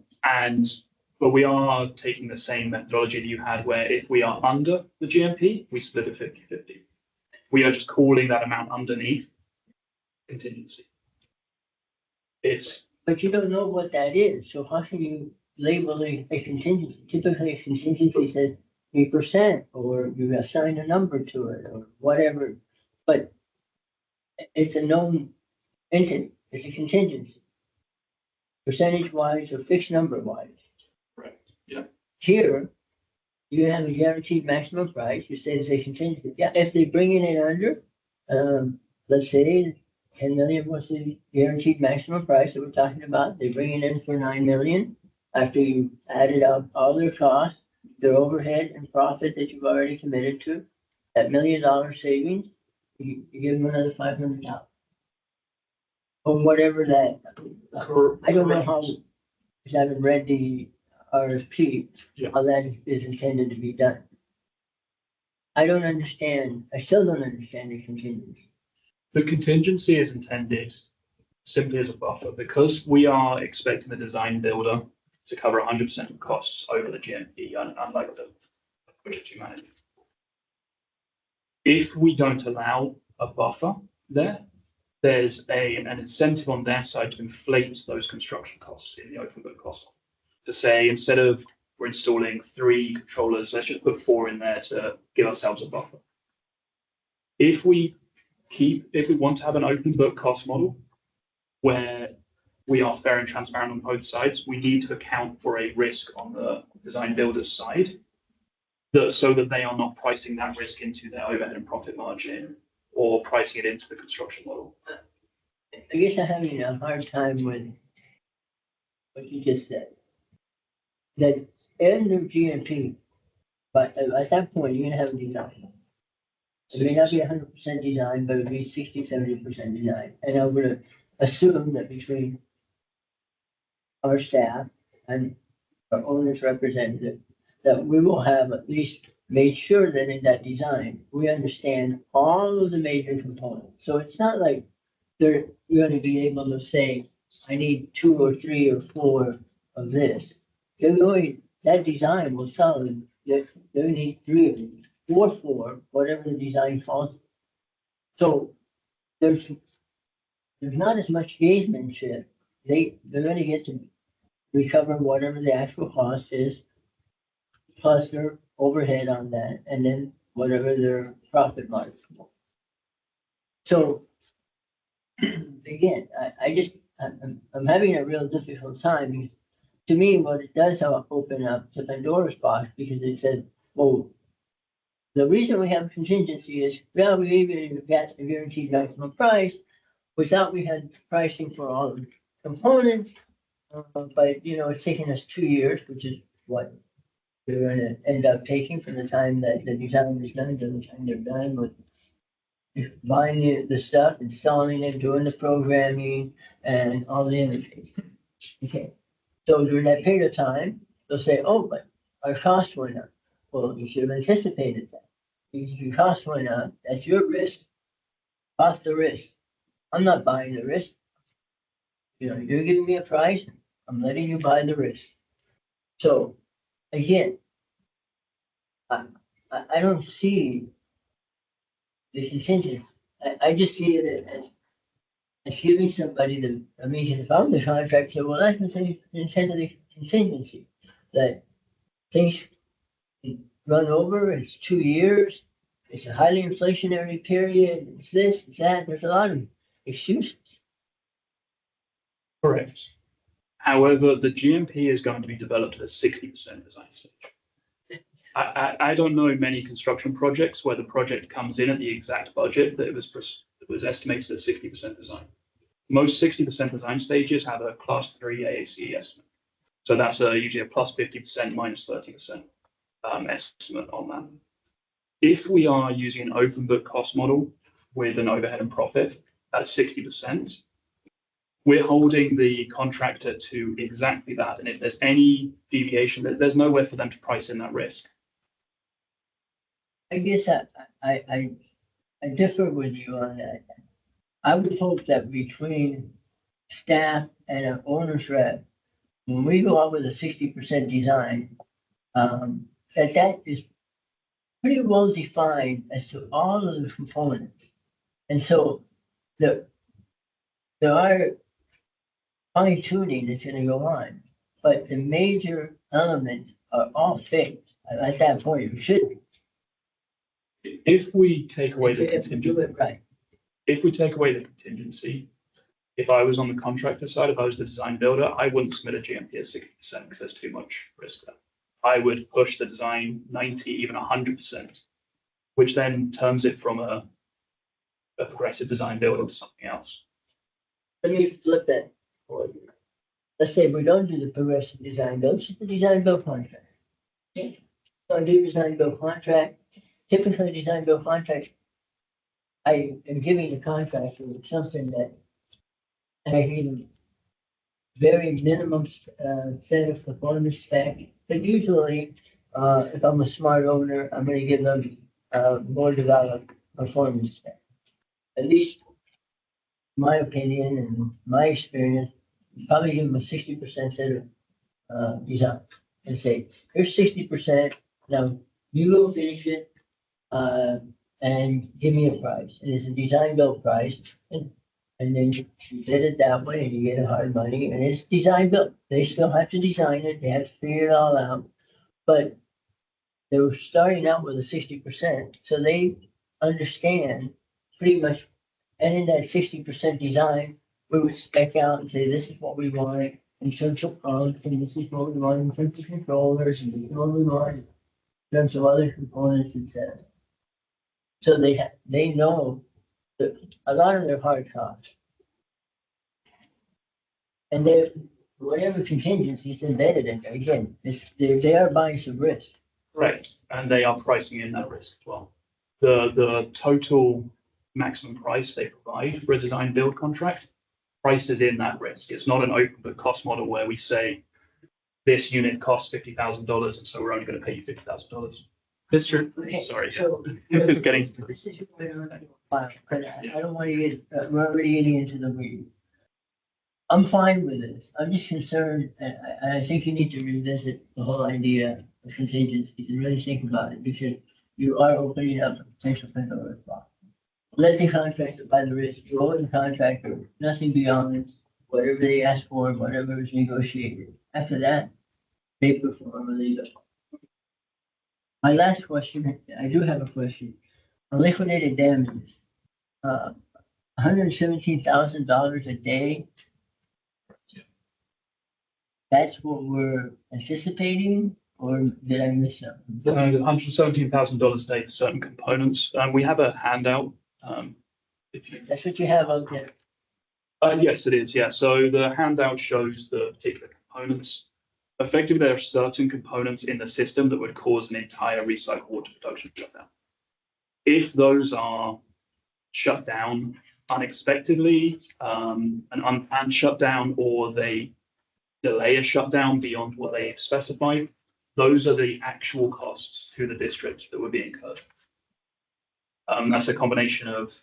But we are taking the same methodology that you had, where if we are under the GMP, we split it 50-50. We are just calling that amount underneath contingency. But you don't know what that is, so how can you label a contingency? Typically, a contingency says 8%, or you assign a number to it, or whatever. But it's a known entity, it's a contingency. Percentage-wise or fixed number-wise. Right, yeah. Here, you have a guaranteed maximum price, you say it's a contingency. Yeah, if they bring it in under, let's say 10 million was the guaranteed maximum price that we're talking about. They bring it in for 9 million. After you added up all their costs, their overhead and profit that you've already committed to, that $1 million savings, you give them another $500. Or whatever that, I don't know how, because I haven't read the RFP, Yeah. how that is intended to be done. I still don't understand the contingency. The contingency is intended simply as a buffer because we are expecting the design builder to cover 100% of costs over the GMP, unlike the project you manage. If we don't allow a buffer there, there's an incentive on their side to inflate those construction costs in the open book cost. To say, instead of we're installing 3 controllers, let's just put 4 in there to give ourselves a buffer. If we want to have an open book cost model where we are fair and transparent on both sides. We need to account for a risk on the design builder's side, so that they are not pricing that risk into their overhead and profit margin or pricing it into the construction model. I guess I'm having a hard time with what you just said. That under GMP, but at that point, you're gonna have a design. It may not be 100% design, but it'll be 60-70% design. And I would assume that between our staff and our owner's representative, that we will have at least made sure that in that design, we understand all of the major components. So it's not like you're gonna be able to say, I need 2 or 3 or 4 of this. That design will tell them that they need 3 of them, or 4, whatever the design falls. So there's not as much gamesmanship. They're gonna get to recover whatever the actual cost is, plus their overhead on that, and then whatever their profit margin. So again, I'm having a real difficult time because to me, what it does open up the Pandora's box, because it said, well, the reason we have contingency is, well, we gave you a guaranteed maximum price. We thought we had pricing for all the components, but it's taking us 2 years, which is what we're gonna end up taking from the time that the design is done to the time they're done with buying the stuff, installing it, doing the programming, and all the interface. Okay, so during that period of time, they'll say, oh, but our costs went up. Well, you should have anticipated that. If your costs went up, that's your risk. Cost the risk. I'm not buying the risk. You're giving me a price, I'm letting you buy the risk. So, again, I don't see the contingency. I just see it as giving somebody if I'm the contractor, well, that's the intent of the contingency, that things run over, it's 2 years, it's a highly inflationary period, it's this, it's that, there's a lot of excuses. Correct. However, the GMP is going to be developed at a 60% design stage. I don't know many construction projects where the project comes in at the exact budget that was estimated at 60% design. Most 60% design stages have a class 3 AAC estimate. So that's usually a plus 50% minus 30% estimate on that. If we are using an open book cost model with an overhead and profit at 60%, we're holding the contractor to exactly that. And if there's any deviation, there's nowhere for them to price in that risk. I guess I differ with you on that. I would hope that between staff and an owner's rep, when we go out with a 60% design, that is pretty well defined as to all of the components. And so there are fine tuning that's gonna go on, but the major elements are all fixed. At that point, it should be. If we take away the If you do contingency, it right. if we take away the contingency, if I was on the contractor side, if I was the design builder, I wouldn't submit a GMP at 60% because there's too much risk there. I would push the design 90, even 100%, which then turns it from a progressive design builder to something else. Let me flip that for you. Let's say we don't do the progressive design build, it's just the design build contract. Okay? So I do design build contract. Typically, design build contract, I am giving the contractor something that I need very minimum set of performance spec. But usually, if I'm a smart owner, I'm going to give them more developed performance spec. At least, my opinion and my experience, probably give them a 60% set of design and say, here's 60%. Now you go finish it and give me a price. And it's a design build price. And then you bid it that way and you get a hard money and it's design built. They still have to design it. They have to figure it all out. But they were starting out with a 60%. So they understand pretty much, and in that 60% design, we would spec out and say, this is what we want in terms of pumps, and this is what we want in terms of controllers, and this is what we want in terms of other components, etc. So they know that a lot of their hard costs. And they're, whatever contingency is embedded in there, again, they are buying some risk. Correct, and they are pricing in that risk as well. The total maximum price they provide for a design build contract prices in that risk. It's not an open book cost model where we say this unit costs $50,000 and so we're only going to pay you $50,000. Mr. Okay, Sorry, so. it's getting. This is where I don't want to get, we're already getting into the weeds. I'm fine with this. I'm just concerned, and I think you need to revisit the whole idea of contingencies and really think about it, because you are opening up a potential Pandora's box. Let the contractor buy the risk, roll the contractor, nothing beyond whatever they ask for, whatever is negotiated. After that, they perform or they don't. My last question, I do have a question. On liquidated damages, $117,000 a day. That's what we're anticipating, or did I miss something? $117,000 a day for certain components. We have a handout. If you, That's what you have out there. yes, it is. Yeah. So the handout shows the particular components. Effectively, there are certain components in the system that would cause an entire recycled water production shutdown. If those are shut down unexpectedly, an unplanned shutdown, or they delay a shutdown beyond what they've specified, those are the actual costs to the district that would be incurred. That's a combination of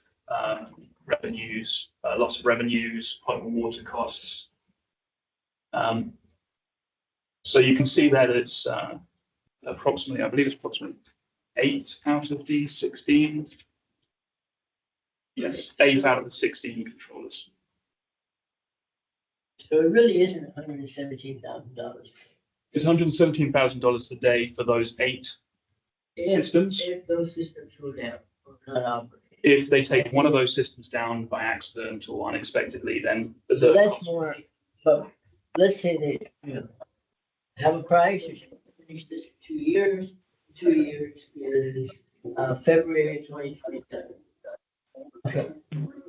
revenues, loss of revenues, potable water costs. So you can see that it's approximately, I believe it's approximately 8 out of the 16. Yes, 8 out of the 16 controllers. So it really isn't $117,000. It's $117,000 a day for those 8 systems. If those systems go down or not operate. If they take one of those systems down by accident or unexpectedly, then So that's more, but let's say they, have a price, or should we finish this in 2 years? 2 years is February 2027. Okay,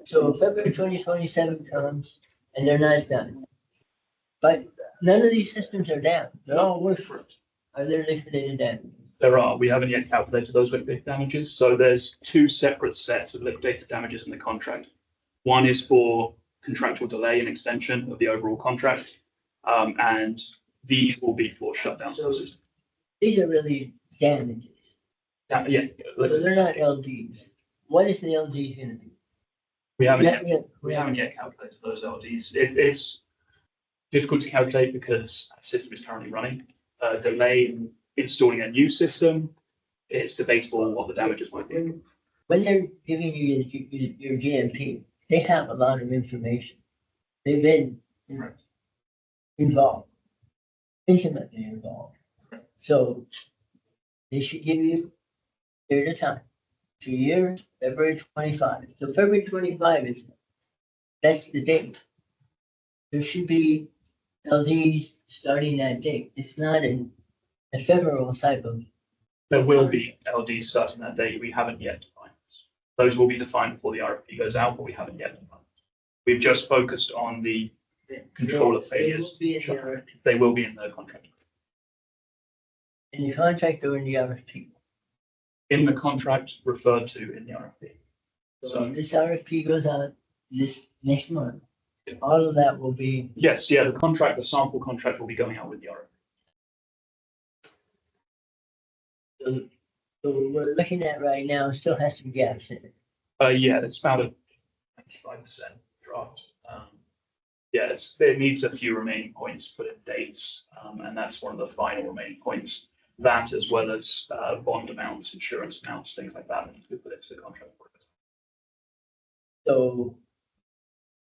so February 2027 comes and they're not done. But none of these systems are down. They're all worthless. Are there liquidated damages? There are. We haven't yet calculated those liquidated damages. So there's 2 separate sets of liquidated damages in the contract. One is for contractual delay and extension of the overall contract, and these will be for shutdowns of the system. These are really damages. Yeah. So they're not LDs. What is the LDs gonna be? We haven't Yeah, yet, yeah, we haven't yet calculated those LDs. It's difficult to calculate because the system is currently running. Delay in installing a new system, it's debatable what the damages might be. When they're giving you your GMP, they have a lot of information. They've been involved, intimately involved. So they should give you a period of time, 2 years, February 25. So February 25 that's the date. There should be LDs starting that date. It's not an ephemeral type of. There will be LDs starting that date. We haven't yet defined those. Those will be defined before the RFP goes out, but we haven't yet defined. We've just focused on the controller failures. They will be in the contract. In the contract or in the RFP? In the contract referred to in the RFP. So this RFP goes out this next month. All of that will be. Yes, yeah, the sample contract will be going out with the RFP. So what we're looking at right now still has some gaps in it. Yeah, it's about a 95% draft. Yeah, it needs a few remaining points, put in dates, and that's one of the final remaining points. That, as well as bond amounts, insurance amounts, things like that, we put into the contract. So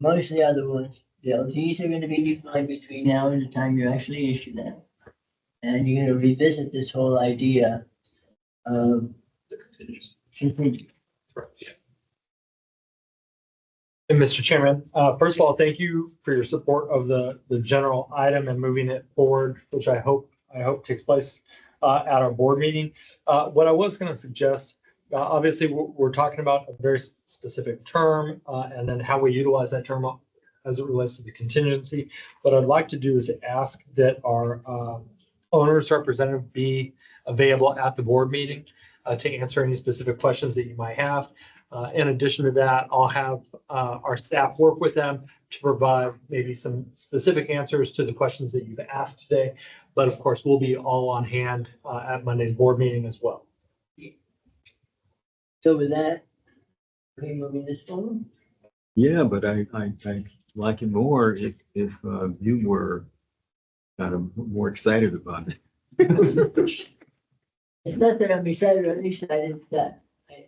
most of the other ones, the LDs are gonna be defined between now and the time you actually issue them. And you're gonna revisit this whole idea of The contingency. contingency. Correct, yeah. And Mr. Chairman, first of all, thank you for your support of the general item and moving it forward, which I hope takes place at our board meeting. What I was going to suggest, obviously, we're talking about a very specific term and then how we utilize that term as it relates to the contingency. What I'd like to do is ask that our owner's representative be available at the board meeting to answer any specific questions that you might have. In addition to that, I'll have our staff work with them to provide maybe some specific answers to the questions that you've asked today. But of course, we'll be all on hand at Monday's board meeting as well. So with that, we moving this forward? Yeah, but I like it more if you were kind of more excited about it. It's not that I'm excited, or at least that I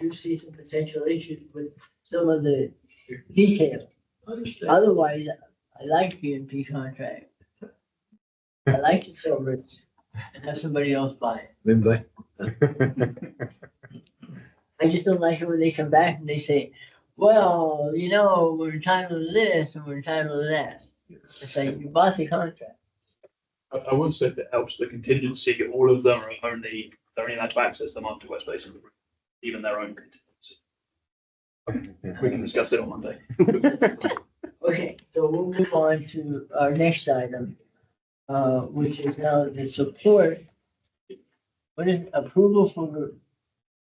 do see some potential issues with some of the details. Understand? Otherwise, I like PMP contract. I like to sell it and have somebody else buy it. Linda? I just don't like it when they come back and they say, well, you know, we're entitled to this and we're entitled to that. It's like, you bought the contract. I will say that helps the contingency. All of them are only allowed to access them after West Basin, even their own contingency. We can discuss it on Monday. Okay, so we'll move on to our next item, which is now the support. What is approval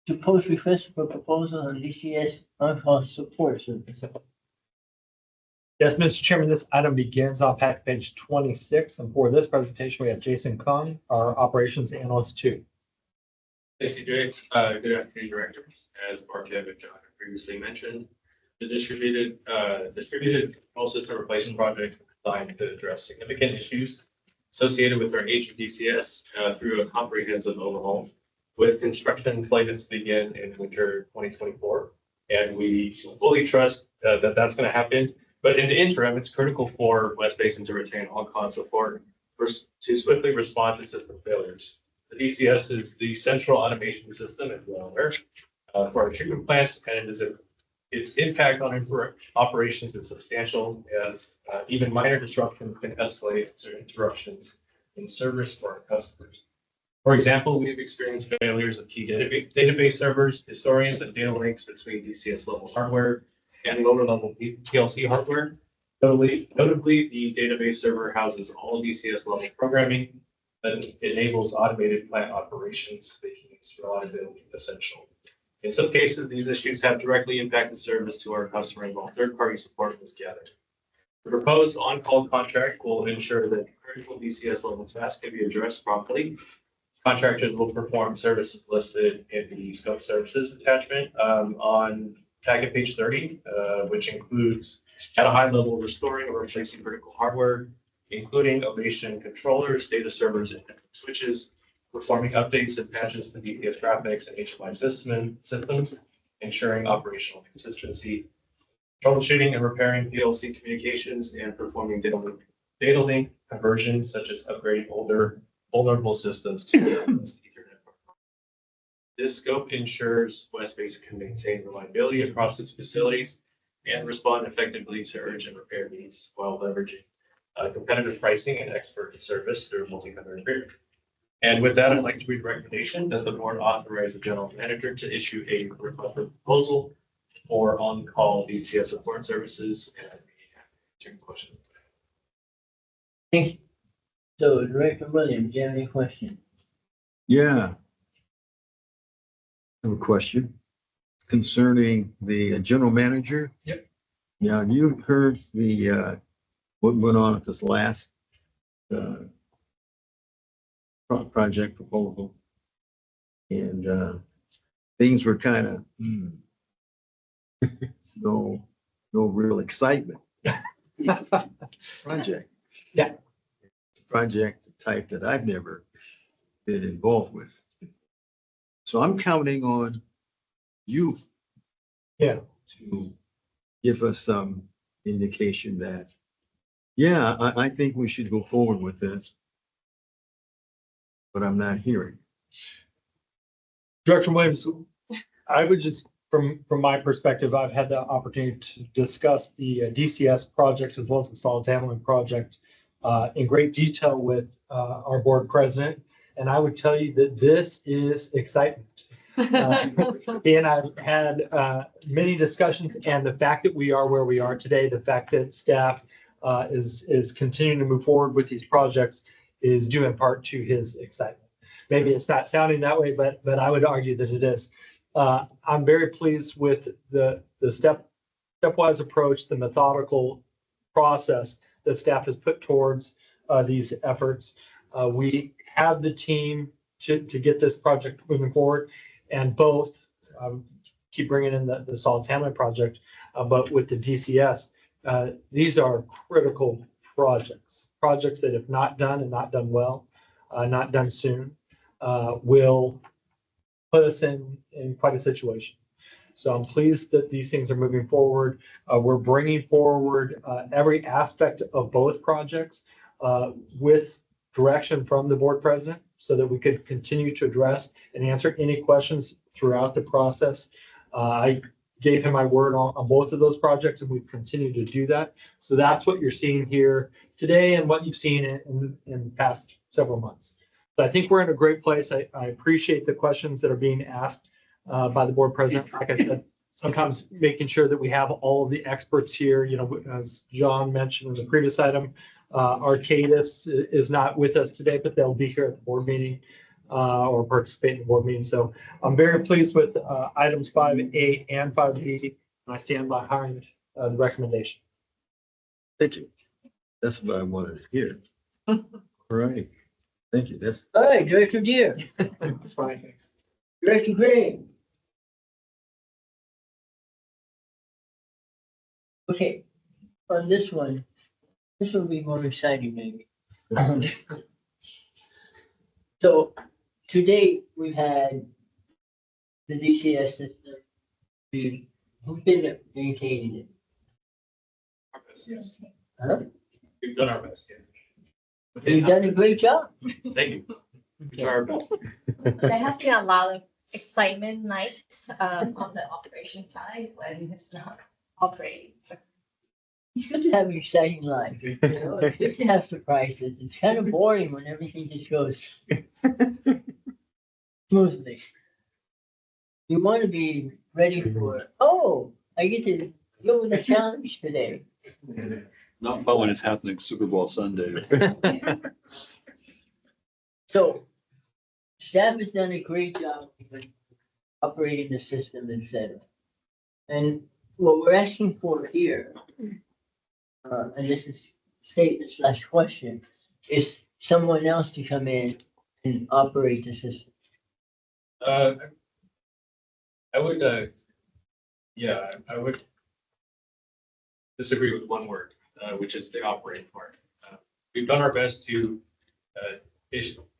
to post request for proposal on DCS on-call support service? Yes, Mr. Chairman, this item begins on packet page 26. And for this presentation, we have Jason Kung, our operations analyst too. Thanks, CJ. Good afternoon, directors. As Mark and John have previously mentioned, the distributed control system replacement project was designed to address significant issues associated with our aging DCS through a comprehensive overhaul, with construction slated to begin in winter 2024. And we fully trust that that's going to happen. But in the interim, it's critical for West Basin to retain on-call support to swiftly respond to system failures. The DCS is the central automation system in Delaware for our treatment plants, and its impact on operations is substantial, as even minor disruptions can escalate to interruptions in service for our customers. For example, we've experienced failures of key database servers, historians, and data links between DCS level hardware and lower level PLC hardware. Notably, the database server houses all DCS level programming that enables automated plant operations, making its reliability essential. In some cases, these issues have directly impacted service to our customers while third-party support was gathered. The proposed on-call contract will ensure that critical DCS level tasks can be addressed promptly. Contractors will perform services listed in the scope services attachment on packet page 30, which includes at a high level restoring or replacing critical hardware, including Ovation controllers, data servers, and switches, performing updates and patches to DPS graphics and HMI systems, ensuring operational consistency, troubleshooting and repairing PLC communications, and performing data link conversions, such as upgrading older vulnerable systems to Ethernet. This scope ensures West Basin can maintain reliability across its facilities and respond effectively to urgent repair needs while leveraging competitive pricing and expert service through a multi-vendor agreement. And with that, I'd like to read a recommendation that the board authorize the general manager to issue a request for proposal for on-call DCS support services, and I'd be happy to answer questions. Thank you. So Director Williams, do you have any questions? Yeah. I have a question concerning the general manager. Yep. Now, you heard the what went on at this last project proposal, and things were kind of no real excitement. Project. Yeah. It's a project type that I've never been involved with. So I'm counting on you. Yeah. To give us some indication that, yeah, I think we should go forward with this. But I'm not hearing. Director Williams, I would just from my perspective, I've had the opportunity to discuss the DCS project as well as the solids handling project in great detail with our board president. And I would tell you that this is excitement. He and I have had many discussions, and the fact that we are where we are today, the fact that staff is continuing to move forward with these projects is due in part to his excitement. Maybe it's not sounding that way, but I would argue that it is. I'm very pleased with the stepwise approach, the methodical process that staff has put towards these efforts. We have the team to get this project moving forward, and both keep bringing in the solids handling project, but with the DCS, these are critical projects that if not done and not done well, not done soon, will put us in quite a situation. So I'm pleased that these things are moving forward. We're bringing forward every aspect of both projects with direction from the board president so that we could continue to address and answer any questions throughout the process. I gave him my word on both of those projects, and we've continued to do that. So that's what you're seeing here today and what you've seen in the past several months. So I think we're in a great place. I appreciate the questions that are being asked by the board president. Like I said, sometimes making sure that we have all of the experts here, as John mentioned in the previous item, Arcadis is not with us today, but they'll be here at the board meeting or participate in the board meeting. So I'm very pleased with items 5A and 5B, and I stand behind the recommendation. Thank you. That's what I wanted to hear. All right. Thank you. That's All right, Director Deere, Fine. Director Green. Okay, on this one will be more exciting maybe. So today we've had the DCS system. Who's been maintaining it? Our best, yes. Huh? We've done our best, yes. You've done a great job. Thank you. We try our best. There have been a lot of excitement nights on the operation side when it's not operating. It's good to have an exciting life. It's good to have surprises. It's kind of boring when everything just goes smoothly. You want to be ready for, I get to go with a challenge today. Not fun when it's happening Super Bowl Sunday. So staff has done a great job with operating the system, et cetera. And what we're asking for here, and this is statement / question, is someone else to come in and operate the system. I would, I would disagree with one word, which is the operating part. We've done our best to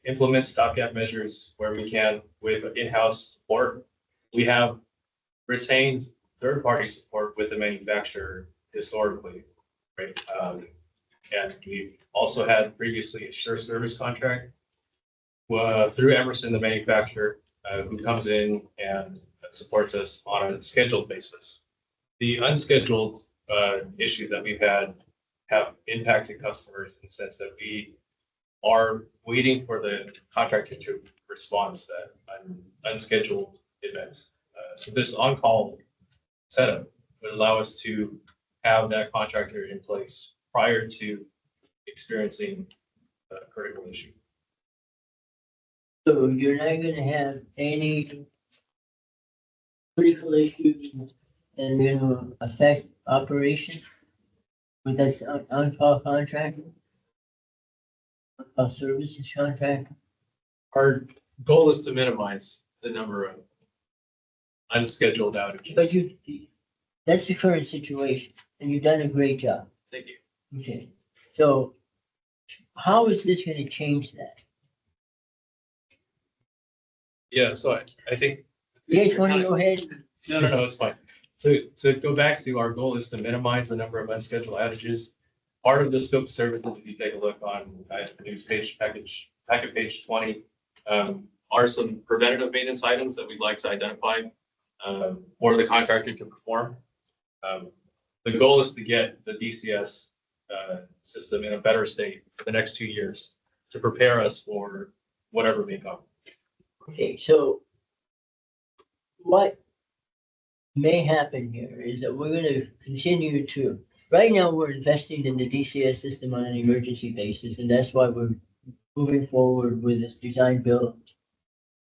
implement stopgap measures where we can with in-house support. We have retained third-party support with the manufacturer historically, right? And we've also had previously a sure service contract through Emerson, the manufacturer, who comes in and supports us on a scheduled basis. The unscheduled issues that we've had have impacted customers in the sense that we are waiting for the contractor to respond to that unscheduled event. So this on-call setup would allow us to have that contractor in place prior to experiencing a critical issue. So you're not gonna have any critical issues and gonna affect operation? But that's on-call contract? On-call services contract? Our goal is to minimize the number of unscheduled outages. But that's the current situation, and you've done a great job. Thank you. Okay, so how is this gonna change that? Yeah, so I think. Yes, wanna go ahead? No, it's fine. To go back to our goal is to minimize the number of unscheduled outages. Part of the scope of services, if you take a look on the news page, packet page 20, are some preventative maintenance items that we'd like to identify. or the contractor to perform. The goal is to get the DCS system in a better state for the next 2 years to prepare us for whatever may come. Okay, so what may happen here is that we're gonna continue to, right now, we're investing in the DCS system on an emergency basis, and that's why we're moving forward with this design build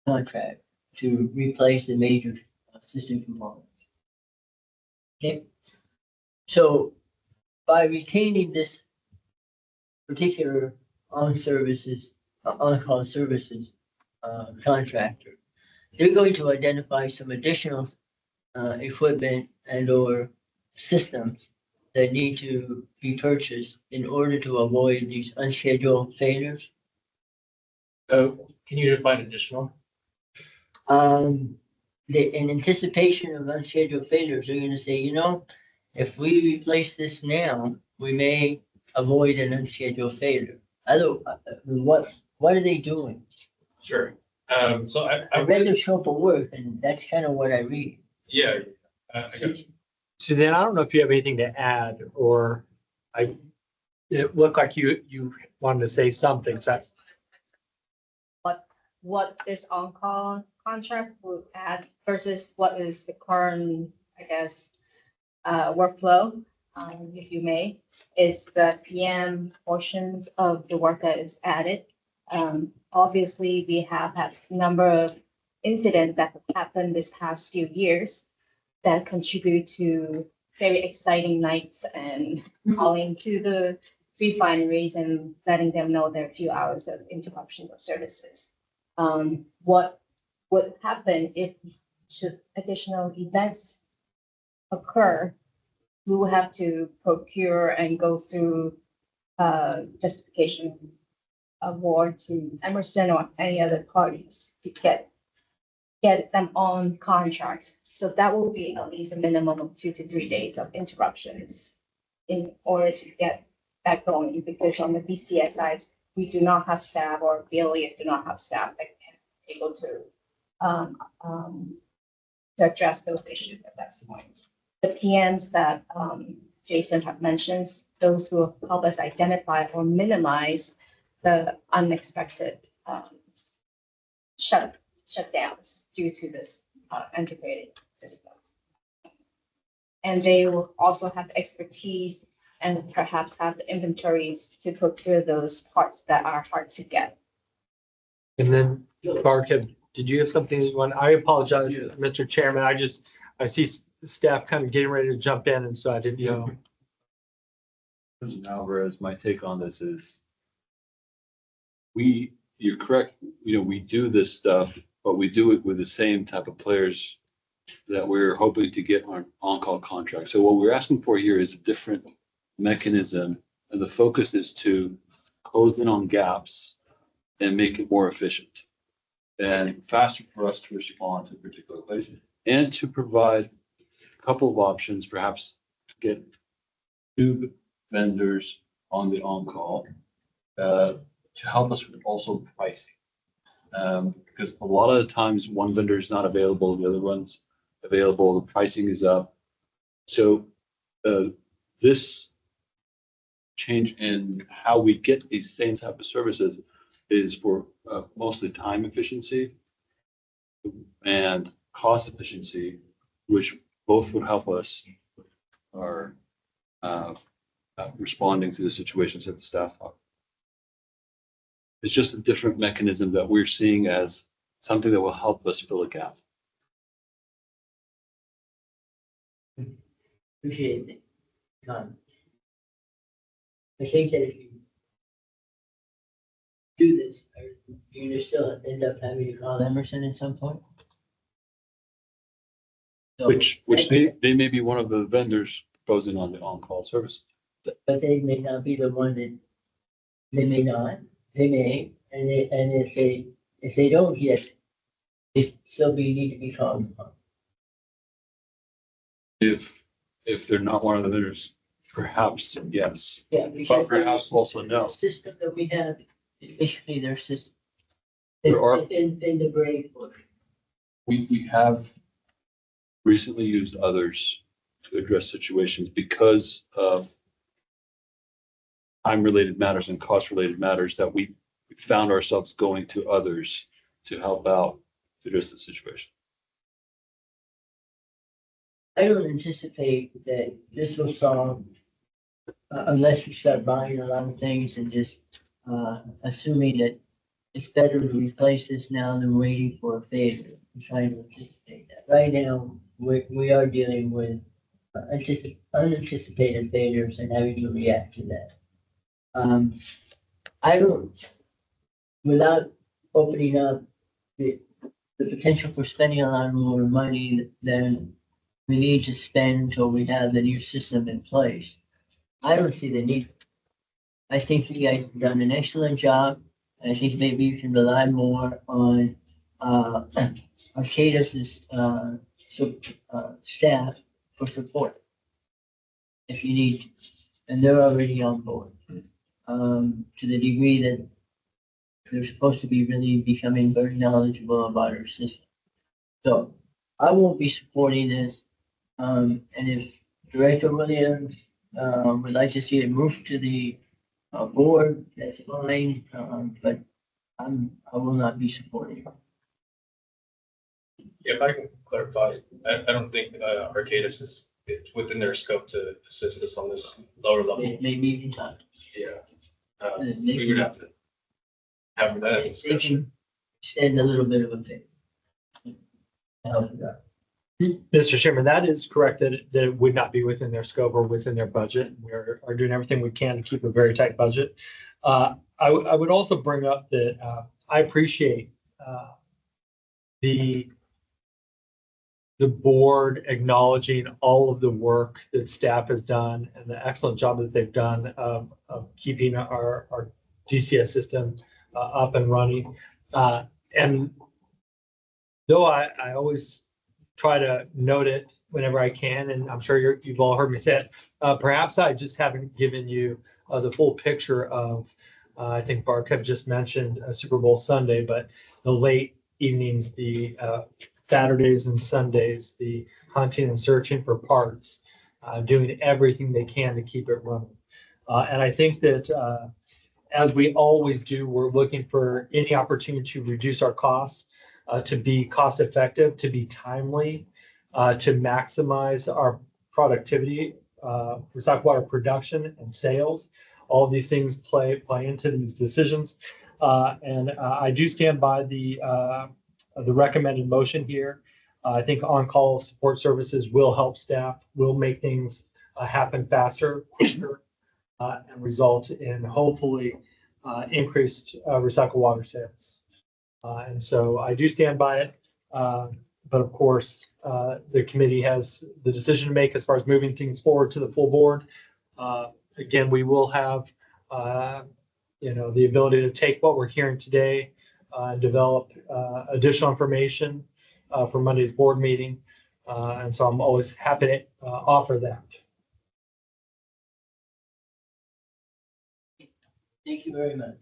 contract to replace the major system components. Okay, so by retaining this particular on-call services contractor, they're going to identify some additional equipment and or systems that need to be purchased in order to avoid these unscheduled failures. Can you define additional? In anticipation of unscheduled failures, they're gonna say, you know, if we replace this now, we may avoid an unscheduled failure. What are they doing? Sure. So I read the scope of work, and that's kind of what I read. Yeah. I got you. Suzanne, I don't know if you have anything to add, or it looked like you wanted to say something, so that's. What this on-call contract will add versus what is the current, I guess, workflow, if you may, is the PM portions of the work that is added. Obviously, we have had a number of incidents that have happened this past few years that contribute to very exciting nights and calling to the refineries and letting them know there are a few hours of interruptions of services. What would happen if should additional events occur? We will have to procure and go through justification award to Emerson or any other parties to get them on contracts. So that will be at least a minimum of 2 to 3 days of interruptions in order to get that going, because on the BCS side, we do not have staff, or BLE do not have staff that can be able to address those issues at that point. The PMs that Jason have mentioned, those will help us identify or minimize the unexpected shutdowns due to this integrated system. And they will also have the expertise and perhaps have the inventories to procure those parts that are hard to get. And then, Barkeb, did you have something that you want? I apologize, Yeah. Mr. Chairman. I see staff kind of getting ready to jump in, and so I didn't know. President Alvarez, my take on this is you're correct, we do this stuff, but we do it with the same type of players that we're hoping to get on on-call contract. So what we're asking for here is a different mechanism, and the focus is to close in on gaps and make it more efficient and faster for us to respond to a particular place, and to provide a couple of options, perhaps to get 2 vendors on the on-call to help us with also pricing. Because a lot of the times one vendor is not available, the other one's available, the pricing is up. So this change in how we get these same type of services is for mostly time efficiency and cost efficiency, which both would help us are responding to the situations that the staff are. It's just a different mechanism that we're seeing as something that will help us fill a gap. Appreciate it. I think that if you do this, you're gonna still end up having to call Emerson at some point. So, Which they may be one of the vendors proposing on the on-call service. but they may not be the one that, they may not, they may, and if they don't yet, they still need to be called upon. If they're not one of the vendors, perhaps yes. Yeah, But because perhaps also the no. system that we have is basically their system. There are- In the brain book. We have recently used others to address situations because of time-related matters and cost-related matters that we found ourselves going to others to help out to address the situation. I don't anticipate that this will solve, unless we start buying a lot of things and just, assuming that it's better to replace this now than waiting for a failure. I'm trying to anticipate that. Right now, we are dealing with unanticipated failures and having to react to that. I don't, without opening up the potential for spending a lot more money than we need to spend until we have the new system in place. I don't see the need. I think you guys have done an excellent job. I think maybe you can rely more on Arcadis's staff for support if you need to. And they're already on board to the degree that they're supposed to be really becoming very knowledgeable about our system. So I won't be supporting this. And if Director Williams would like to see it moved to the board, that's fine. But I will not be supporting it. If I can clarify, I don't think Arcadis is it's within their scope to assist us on this lower level. Maybe even time. Yeah. We would have to have that They discussion. can extend a little bit of a favor. Mr. Chairman, that is correct, that it would not be within their scope or within their budget. We are doing everything we can to keep a very tight budget. I would also bring up that I appreciate the board acknowledging all of the work that staff has done and the excellent job that they've done of keeping our DCS system up and running. And though I always try to note it whenever I can, and I'm sure you've all heard me say it, perhaps I just haven't given you the full picture of, I think Barkev just mentioned Super Bowl Sunday, but the late evenings, the Saturdays and Sundays, the hunting and searching for parts, doing everything they can to keep it running. And I think that as we always do, we're looking for any opportunity to reduce our costs, to be cost effective, to be timely, to maximize our productivity, recycled water production and sales. All of these things play into these decisions. And I do stand by the recommended motion here. I think on-call support services will help staff, will make things happen faster, quicker, and result in hopefully increased recycled water sales. And so I do stand by it. But of course, the committee has the decision to make as far as moving things forward to the full board. Again, we will have, the ability to take what we're hearing today, develop additional information for Monday's board meeting. And so I'm always happy to offer that. Thank you very much.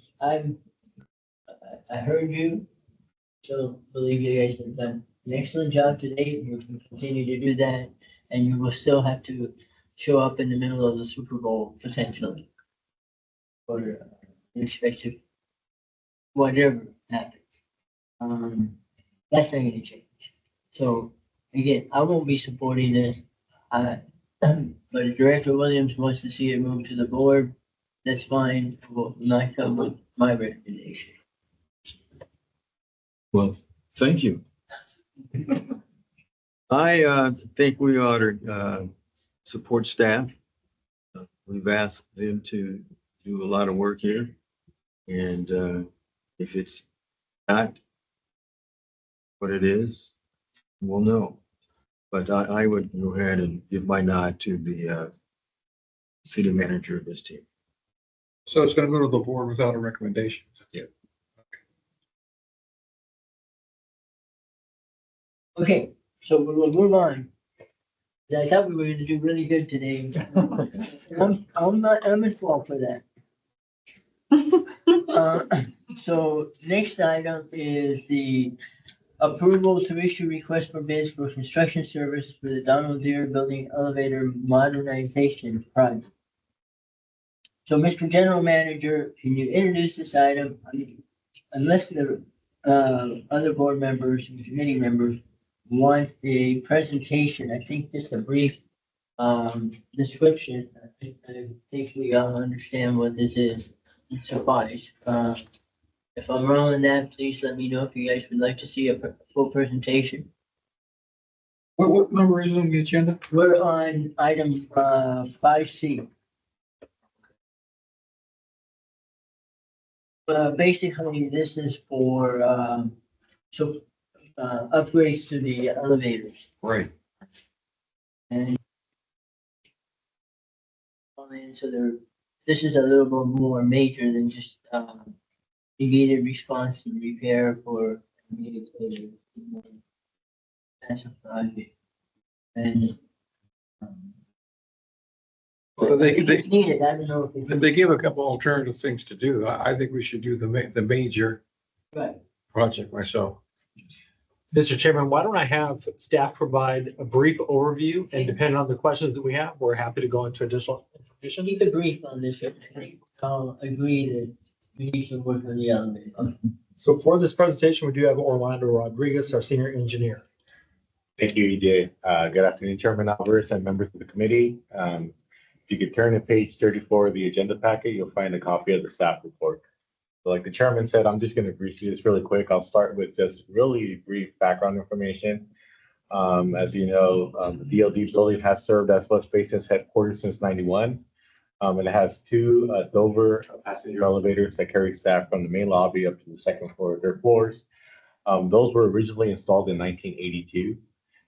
I heard you, so believe you guys have done an excellent job today. You can continue to do that, and you will still have to show up in the middle of the Super Bowl potentially for unexpected whatever happens. That's not going to change. So again, I won't be supporting this. But if Director Williams wants to see it moved to the board, that's fine. Will not come with my recommendation. Well, thank you. I think we ought to support staff. We've asked them to do a lot of work here. And if it's not what it is, we'll know. But I would go ahead and give my nod to the city manager of this team. So it's going to go to the board without a recommendation. Yeah. Okay, so we'll move on. I thought we were going to do really good today. I'm at fault for that. So next item is the approval to issue request for bids for construction service for the Donald Deere Building Elevator Modernization Project. So, Mr. General Manager, can you introduce this item? Unless the, other board members and committee members want a presentation, I think just a brief, description. I think we all understand what this is. It suffice. If I'm wrong on that, please let me know if you guys would like to see a full presentation. What number is on the agenda? We're on item, 5C. Basically, this is for, upgrades to the elevators. Right. And so this is a little bit more major than just, immediate response and repair for immediate failure. That's a project. And, Well, they- if it's needed, I don't know if it's. They give a couple alternative things to do. I think we should do the major Right. project myself. Mr. Chairman, why don't I have staff provide a brief overview, and depending on the questions that we have, we're happy to go into additional information. Keep it brief on this. I'll agree that we need to work on the elevator. So for this presentation, we do have Orlando Rodriguez, our senior engineer. Thank you, EJ. Good afternoon, Chairman Alvarez and members of the committee. If you could turn to page 34 of the agenda packet, you'll find a copy of the staff report. So like the chairman said, I'm just going to brief you this really quick. I'll start with just really brief background information. As you know, the DLD building has served as West Basin's headquarters since '91. And it has two Dover passenger elevators that carry staff from the main lobby up to the second floor of their floors. Those were originally installed in 1982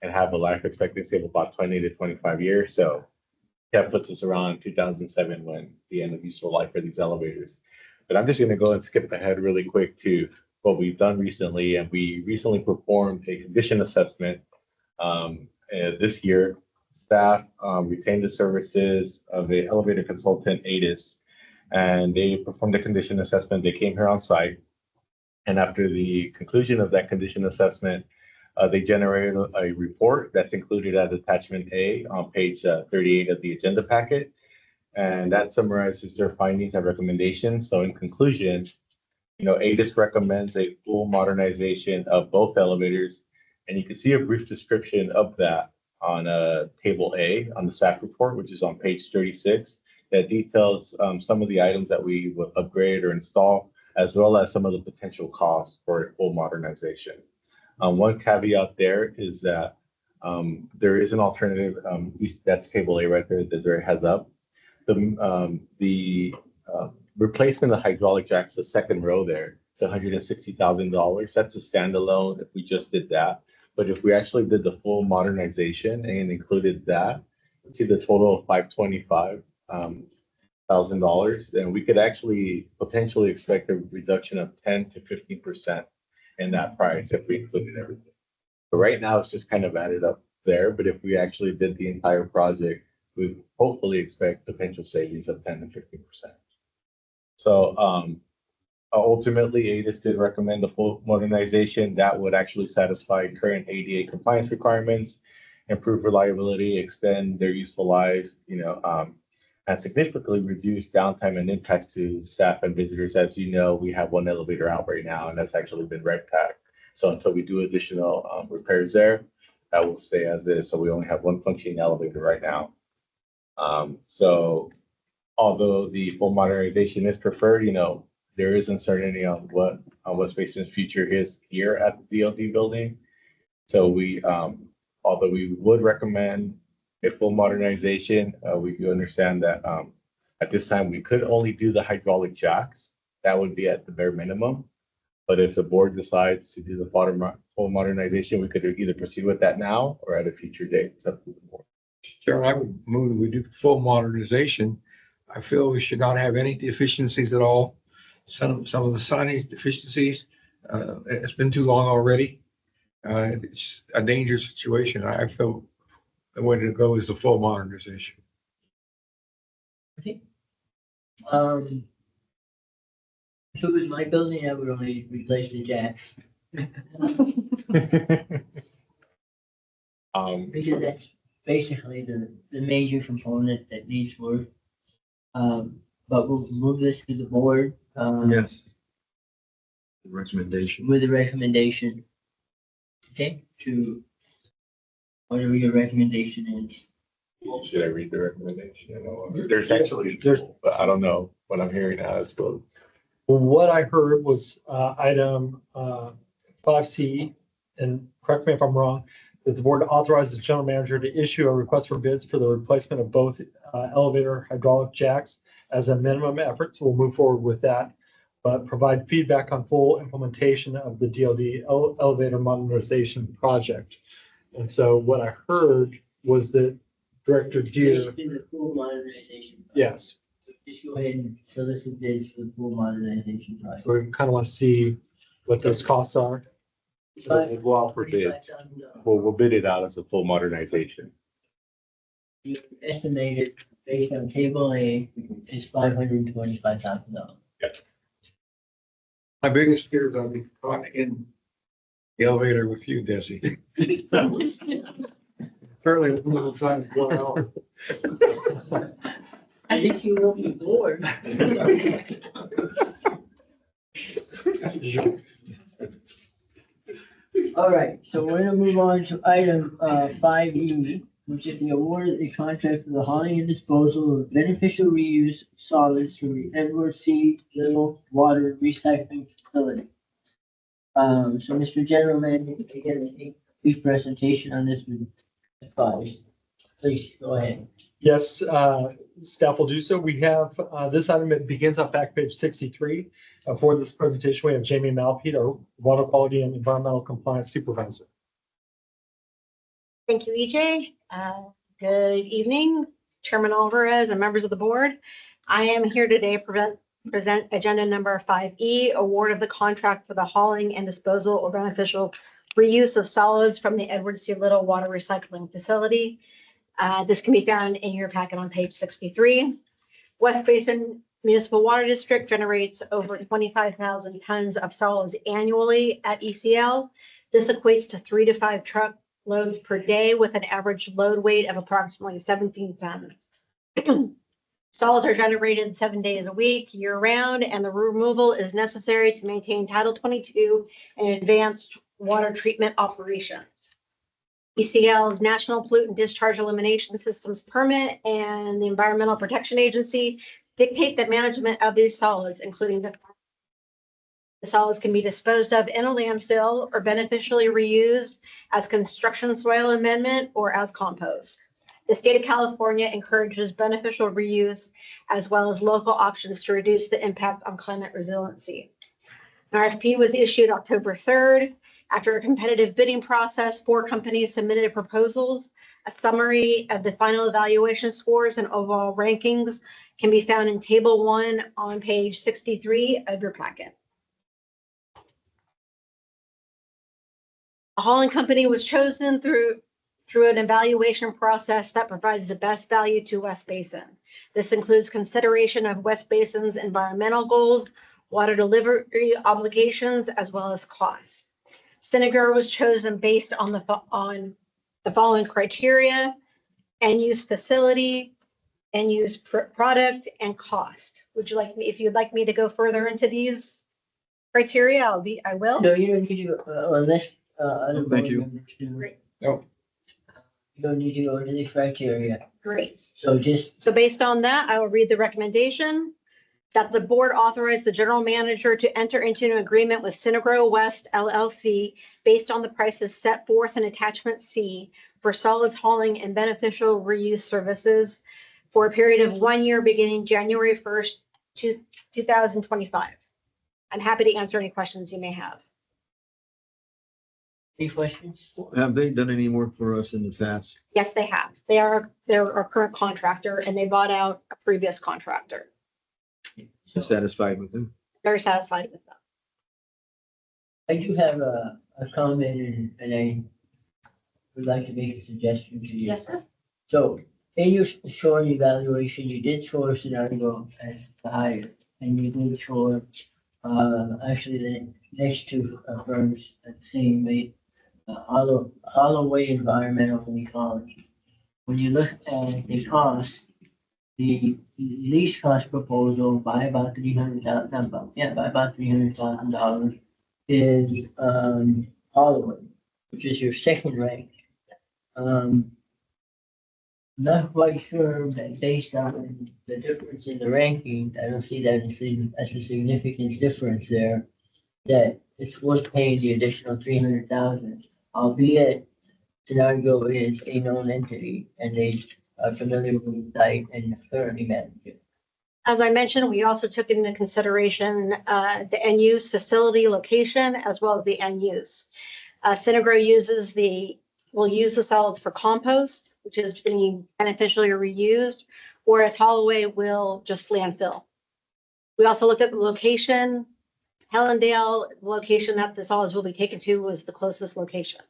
and have a life expectancy of about 20 to 25 years. So that puts us around 2007 when the end of useful life for these elevators. But I'm just going to go and skip ahead really quick to what we've done recently. And we recently performed a condition assessment this year. Staff retained the services of the elevator consultant ADIS, and they performed a condition assessment. They came here on site. And after the conclusion of that condition assessment, they generated a report that's included as attachment A on page 38 of the agenda packet. And that summarizes their findings and recommendations. So in conclusion, ADIS recommends a full modernization of both elevators. And you can see a brief description of that on table A on the staff report, which is on page 36, that details some of the items that we will upgrade or install, as well as some of the potential costs for a full modernization. One caveat there is that there is an alternative. That's table A right there. There's a heads up. The replacement of hydraulic jacks, the second row there, it's $160,000. That's a standalone if we just did that. But if we actually did the full modernization and included that, see the total of $525,000, then we could actually potentially expect a reduction of 10 to 15% in that price if we included everything. But right now it's just kind of added up there. But if we actually did the entire project, we hopefully expect potential savings of 10 to 15%. So ultimately, ADIS did recommend the full modernization that would actually satisfy current ADA compliance requirements, improve reliability, extend their useful life, and significantly reduce downtime and impacts to staff and visitors. As you know, we have one elevator out right now, and that's actually been red tagged. So until we do additional repairs there, that will stay as is. So we only have one functioning elevator right now. So although the full modernization is preferred, there is uncertainty on what West Basin's future is here at the DLD building. So although we would recommend a full modernization, we do understand that at this time we could only do the hydraulic jacks. That would be at the bare minimum. But if the board decides to do the full modernization, we could either proceed with that now or at a future date. It's up to the board. Chairman, I would move that we do the full modernization. I feel we should not have any deficiencies at all. Some of the signage deficiencies, it's been too long already. It's a dangerous situation. I feel the way to go is the full modernization. Okay. If it was my building, I would only replace the jacks. Because that's basically the major component that needs work. But we'll move this to the board, Yes. Recommendation. with a recommendation. Okay, to whatever your recommendation is. Should I read the recommendation? I know there's actually, but I don't know what I'm hearing now as well. Well, what I heard was item 5C, and correct me if I'm wrong, that the board authorized the general manager to issue a request for bids for the replacement of both elevator hydraulic jacks as a minimum effort. So we'll move forward with that, but provide feedback on full implementation of the DLD elevator modernization project. And so what I heard was that Director Deere, Basically, the full modernization. project. yes, Just go ahead and solicit bids for the full modernization project. so we kind of want to see what those costs are. We'll go out for bids. $45,000. We'll bid it out as a full modernization. You estimated based on table A is $525,000. My biggest fear is I'll be caught in the elevator with you, Desi. Apparently, it's a little time to go out. I think you won't be bored. All right, so we're gonna move on to item 5E, which is the award of a contract for the hauling and disposal of beneficial reuse solids from the Edward C. Little Water Recycling Facility. So Mr. General Manager, again, a brief presentation on this with advice. Please, go ahead. Yes, staff will do so. We have, this item, it begins on back page 63. For this presentation, we have Jamie Malpete, our Water Quality and Environmental Compliance Supervisor. Thank you, EJ. Good evening, Chairman Alvarez and members of the board. I am here today to present agenda number 5E, award of the contract for the hauling and disposal or beneficial reuse of solids from the Edward C. Little Water Recycling Facility. This can be found in your packet on page 63. West Basin Municipal Water District generates over 25,000 tons of solids annually at ECL. This equates to 3 to 5 truck loads per day with an average load weight of approximately 17 tons. Solids are generated 7 days a week, year round, and the removal is necessary to maintain Title 22 and advanced water treatment operations. ECL's National Pollutant Discharge Elimination Systems permit and the Environmental Protection Agency dictate the management of these solids, including the solids can be disposed of in a landfill or beneficially reused as construction soil amendment or as compost. The state of California encourages beneficial reuse as well as local options to reduce the impact on climate resiliency. An RFP was issued October 3rd. After a competitive bidding process, 4 companies submitted proposals. A summary of the final evaluation scores and overall rankings can be found in Table 1 on page 63 of your packet. A hauling company was chosen through an evaluation process that provides the best value to West Basin. This includes consideration of West Basin's environmental goals, water delivery obligations, as well as costs. Cinegar was chosen based on the following criteria: end use facility, end use product, and cost. Would you like me, if you'd like me to go further into these criteria, I will. No, you don't need to, unless, other Thank board you. members do. Great. No. You don't need to go into the criteria. Great. So just, So based on that, I will read the recommendation that the board authorize the general manager to enter into an agreement with Synagro West LLC based on the prices set forth in attachment C for solids hauling and beneficial reuse services for a period of 1 year beginning January 1st, 2025. I'm happy to answer any questions you may have. any questions? Have they done any work for us in the past? Yes, they have. They're our current contractor and they bought out a previous contractor. I'm satisfied with them. Very satisfied with them. I do have a comment and I would like to make a suggestion to you. Yes, sir. So in your short evaluation, you did score Scenario as the higher, and you did score, actually the next 2 firms at the same rate Holloway Environmental Ecology. When you look at the cost, the least cost proposal by about $300,000 is, Holloway, which is your second rank. Um, not quite sure that based on the difference in the ranking, I don't see that as a significant difference there, that it's worth paying the additional 300,000, albeit Scenario is a known entity and they are familiar with the site and currently manage it. As I mentioned, we also took into consideration the end use facility location as well as the end use. Synagro will use the solids for compost, which is being beneficially reused, whereas Holloway will just landfill. We also looked at the location. Hellendale, the location that the solids will be taken to, was the closest location.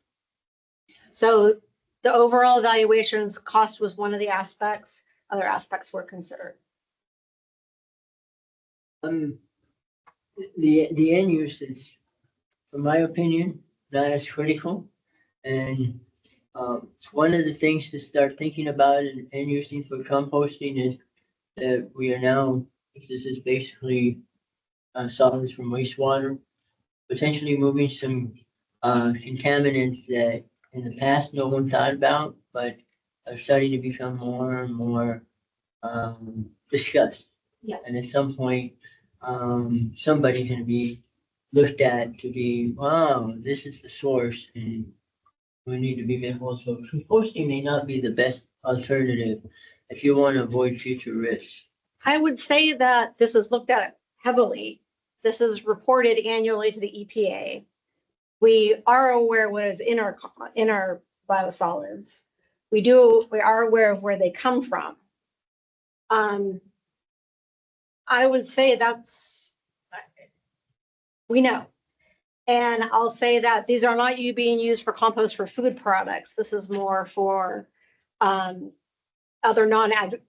So the overall evaluations, cost was one of the aspects. Other aspects were considered. The end use is, in my opinion, not as critical. And it's one of the things to start thinking about and using for composting is that we are now, this is basically solids from wastewater, potentially moving some contaminants that in the past no one thought about, but are starting to become more and more discussed. Yes. And at some point, somebody's gonna be looked at to be, wow, this is the source and we need to be mindful. So composting may not be the best alternative if you want to avoid future risks. I would say that this is looked at heavily. This is reported annually to the EPA. We are aware what is in our biosolids. We are aware of where they come from. I would say we know. And I'll say that these are not being used for compost for food products. This is more for other non-edible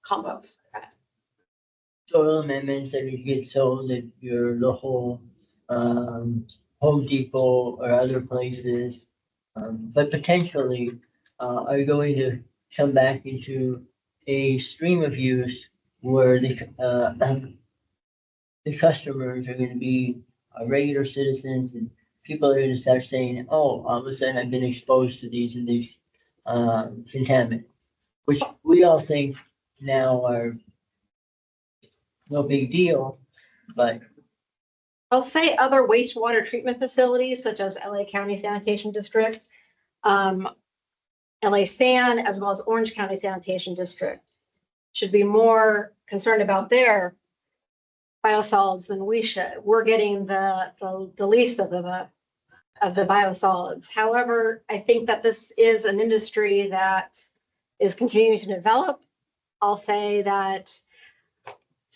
compost. Soil amendments that you get sold at your local Home Depot or other places. But potentially are going to come back into a stream of use where the customers are going to be regular citizens and people are going to start saying, oh, all of a sudden I've been exposed to these and these contaminants, which we all think now are no big deal, but I'll say other wastewater treatment facilities such as LA County Sanitation District, LA San, as well as Orange County Sanitation District should be more concerned about their biosolids than we should. We're getting the least of the biosolids. However, I think that this is an industry that is continuing to develop. I'll say that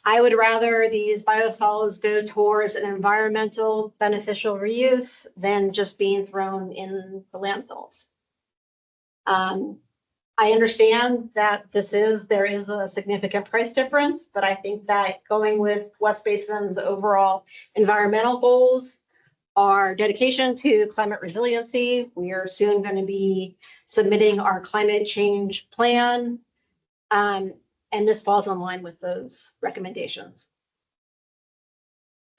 I would rather these biosolids go towards an environmental beneficial reuse than just being thrown in the landfills. I understand that there is a significant price difference, but I think that going with West Basin's overall environmental goals, our dedication to climate resiliency, we are soon going to be submitting our climate change plan. And this falls in line with those recommendations.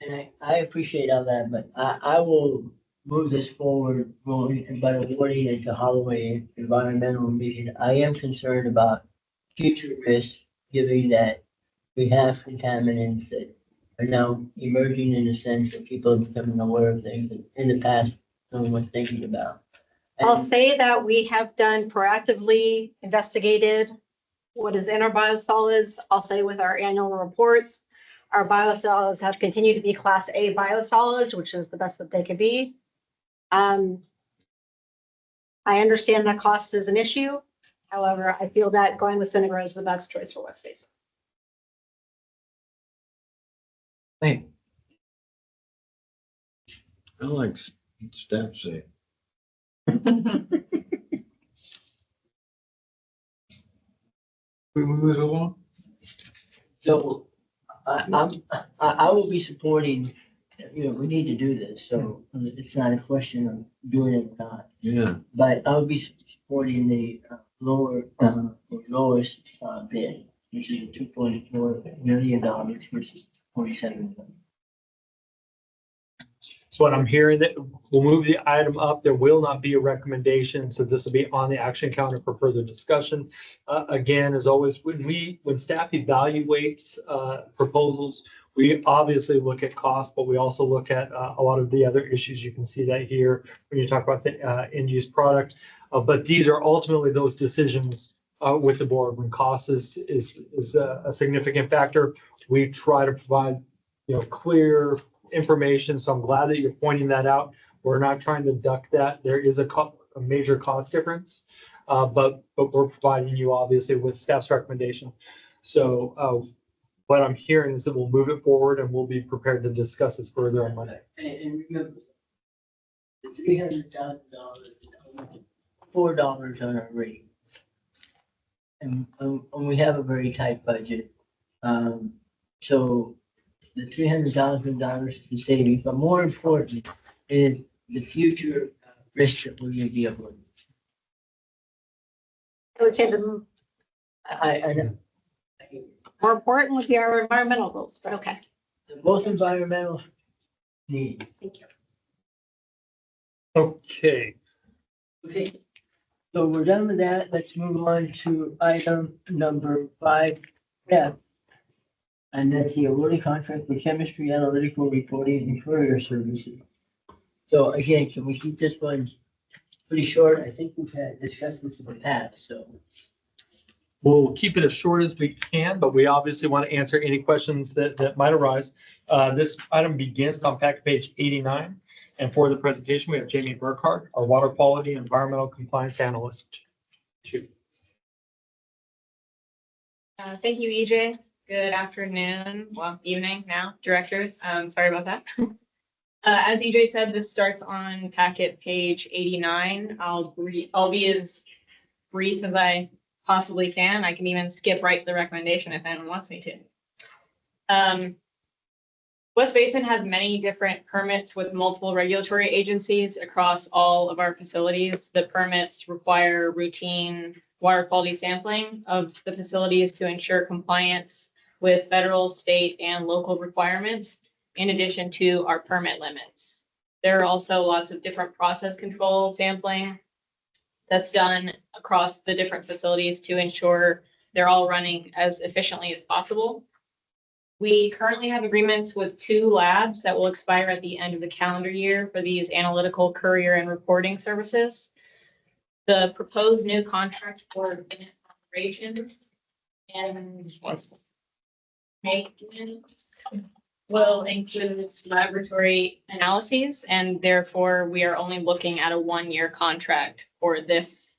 and I appreciate all that, but I will move this forward by awarding it to Holloway Environmental because I am concerned about future risks, given that we have contaminants that are now emerging in a sense that people are becoming aware of things that in the past no one was thinking about. I'll say that we have done proactively investigated what is in our biosolids. I'll say with our annual reports, our biosolids have continued to be Class A biosolids, which is the best that they could be. I understand that cost is an issue. However, I feel that going with Synagro is the best choice for West Basin. Wait, I like staff say. We move it along. so I will be supporting you know, we need to do this, so it's not a question of doing it or not. Yeah. But I'll be supporting the lower, or lowest bid, which is $2.4 million versus 47 million. So what I'm hearing that we'll move the item up. There will not be a recommendation, so this will be on the action counter for further discussion. Again, as always, when staff evaluates proposals, we obviously look at cost, but we also look at a lot of the other issues. You can see that here when you talk about the end-use product. But these are ultimately those decisions with the board. When cost is a significant factor, we try to provide, you know, clear information. So I'm glad that you're pointing that out. We're not trying to duck that. There is a major cost difference, but we're providing you obviously with staff's recommendation. So what I'm hearing is that we'll move it forward and we'll be prepared to discuss this further on Monday. And remember, the $300,000, $4 on our rate. And we have a very tight budget. So the $300,000 is the savings, but more important is the future risk that we're going to be avoiding. I would say the I know. more important would be our environmental goals, but okay. Both environmental need. Thank you. Okay. Okay, so we're done with that. Let's move on to item number 5F. And that's the awarding contract for chemistry analytical reporting and courier services. So again, can we keep this one pretty short? I think we've had discussed this in the past, so. We'll keep it as short as we can, but we obviously want to answer any questions that might arise. This item begins on packet page 89. And for the presentation, we have Jamie Burkhardt, our water quality and environmental compliance analyst. Thank you, EJ. Good afternoon, well, evening now, directors. Sorry about that. As EJ said, this starts on packet page 89. I'll be as brief as I possibly can. I can even skip right to the recommendation if anyone wants me to. West Basin has many different permits with multiple regulatory agencies across all of our facilities. The permits require routine water quality sampling of the facilities to ensure compliance with federal, state, and local requirements, in addition to our permit limits. There are also lots of different process control sampling that's done across the different facilities to ensure they're all running as efficiently as possible. We currently have agreements with 2 labs that will expire at the end of the calendar year for these analytical courier and reporting services. The proposed new contract for operations and maintenance will include laboratory analyses, and therefore we are only looking at a 1-year contract for this,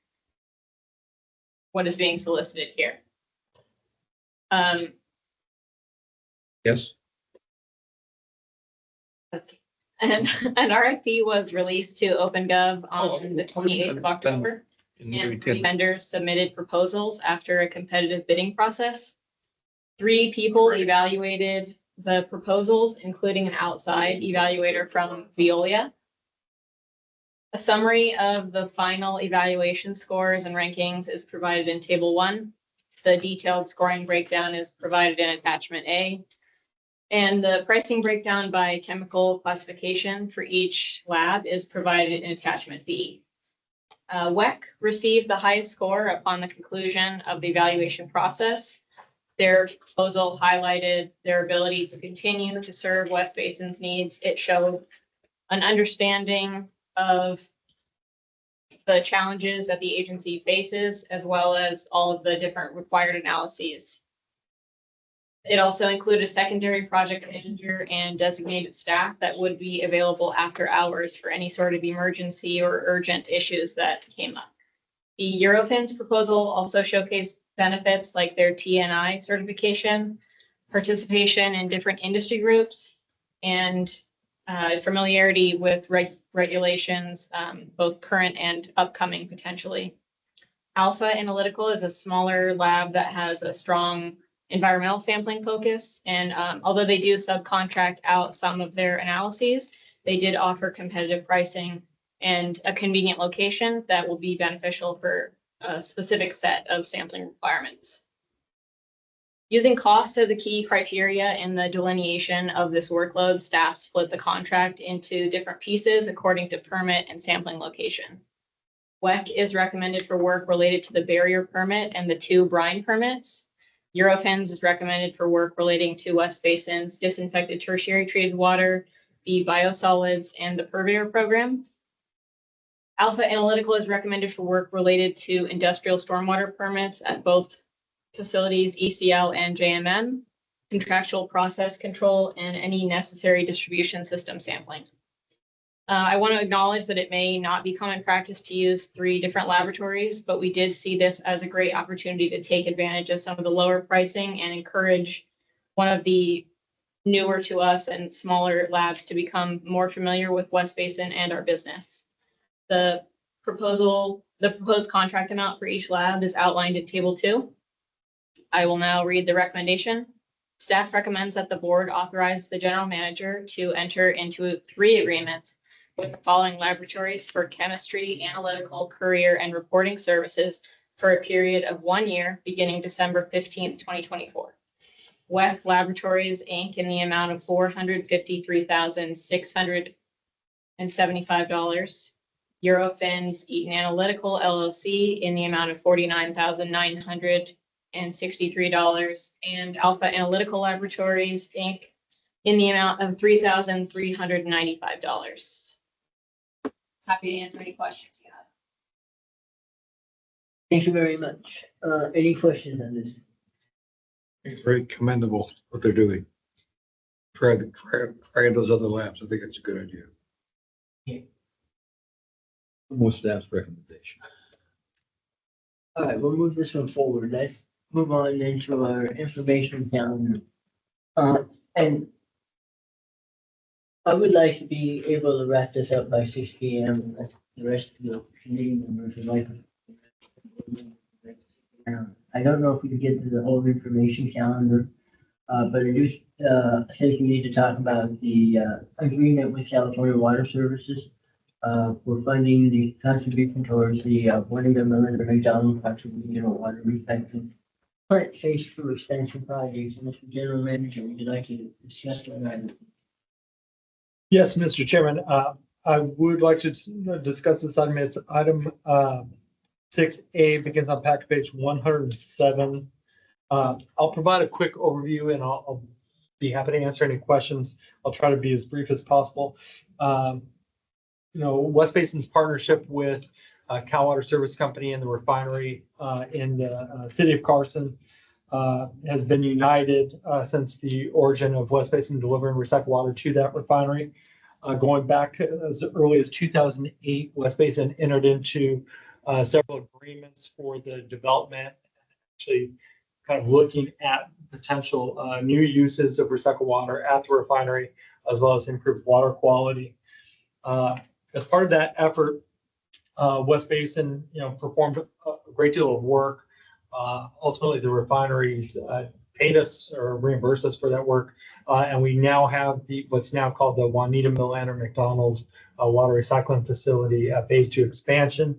what is being solicited here. Yes. Okay. And an RFP was released to OpenGov on the 28th of October. And 3 vendors submitted proposals after a competitive bidding process. 3 people evaluated the proposals, including an outside evaluator from Veolia. A summary of the final evaluation scores and rankings is provided in Table 1. The detailed scoring breakdown is provided in Attachment A. And the pricing breakdown by chemical classification for each lab is provided in Attachment B. WEC received the highest score upon the conclusion of the evaluation process. Their proposal highlighted their ability to continue to serve West Basin's needs. It showed an understanding of the challenges that the agency faces, as well as all of the different required analyses. It also included a secondary project manager and designated staff that would be available after hours for any sort of emergency or urgent issues that came up. The Eurofins proposal also showcased benefits like their TNI certification, participation in different industry groups, and familiarity with regulations, both current and upcoming potentially. Alpha Analytical is a smaller lab that has a strong environmental sampling focus. And although they do subcontract out some of their analyses, they did offer competitive pricing and a convenient location that will be beneficial for a specific set of sampling requirements. Using cost as a key criteria in the delineation of this workload, staff split the contract into different pieces according to permit and sampling location. WEC is recommended for work related to the barrier permit and the 2 brine permits. Eurofins is recommended for work relating to West Basin's disinfected tertiary treated water, the biosolids, and the purveyor program. Alpha Analytical is recommended for work related to industrial stormwater permits at both facilities, ECL and JMM, contractual process control, and any necessary distribution system sampling. I want to acknowledge that it may not be common practice to use 3 different laboratories, but we did see this as a great opportunity to take advantage of some of the lower pricing and encourage one of the newer to us and smaller labs to become more familiar with West Basin and our business. The proposed contract amount for each lab is outlined in Table 2. I will now read the recommendation. Staff recommends that the board authorize the general manager to enter into 3 agreements with the following laboratories for chemistry, analytical, courier, and reporting services for a period of 1 year beginning December 15th, 2024. WEC Laboratories, Inc. in the amount of $453,675. Eurofins Eaton Analytical LLC in the amount of $49,963, and Alpha Analytical Laboratories, Inc. in the amount of $3,395. Happy to answer any questions you have. Thank you very much. Any questions on this? It's very commendable what they're doing. Try those other labs. I think it's a good idea. Most staff's recommendation. All right, we'll move this one forward. Let's move on into our information calendar. And I would like to be able to wrap this up by 6 p.m. The rest of the committee members would like. I don't know if we can get to the whole information calendar, but I do think we need to talk about the agreement with California Water Services for funding the contribution towards the Warren Melinda McDonald Regional Water Recycling Plant Phase 2 extension projects. Mr. General Manager, would you like to discuss that? Yes, Mr. Chairman, I would like to discuss this item. It's item 6A, begins on packet page 107. I'll provide a quick overview and I'll be happy to answer any questions. I'll try to be as brief as possible. West Basin's partnership with Cal Water Service Company and the refinery in the city of Carson has been united since the origin of West Basin delivering recycled water to that refinery. Going back as early as 2008, West Basin entered into several agreements for the development, actually kind of looking at potential new uses of recycled water at the refinery, as well as improved water quality. As part of that effort, West Basin, performed a great deal of work. Ultimately, the refineries paid us or reimbursed us for that work, and we now have what's now called the Juanita Melander McDonald Water Recycling Facility Phase 2 expansion.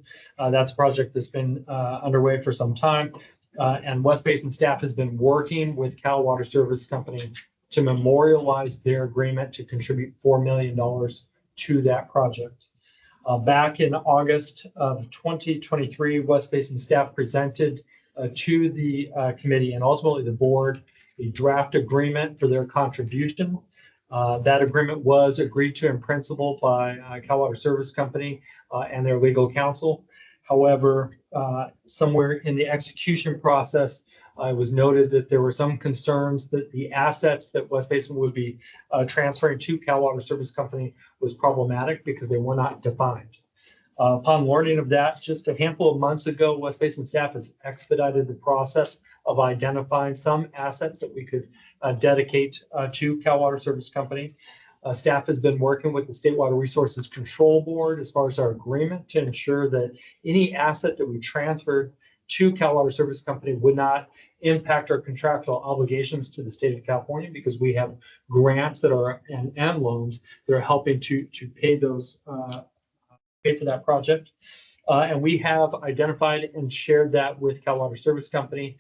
That's a project that's been underway for some time, and West Basin staff has been working with Cal Water Service Company to memorialize their agreement to contribute $4 million to that project. Back in August of 2023, West Basin staff presented to the committee and ultimately the board a draft agreement for their contribution. That agreement was agreed to in principle by Cal Water Service Company and their legal counsel. However, somewhere in the execution process, it was noted that there were some concerns that the assets that West Basin would be transferring to Cal Water Service Company was problematic because they were not defined. Upon learning of that, just a handful of months ago, West Basin staff has expedited the process of identifying some assets that we could dedicate to Cal Water Service Company. Staff has been working with the State Water Resources Control Board as far as our agreement to ensure that any asset that we transferred to Cal Water Service Company would not impact our contractual obligations to the state of California because we have grants that are and loans that are helping to pay those pay for that project. And we have identified and shared that with Cal Water Service Company,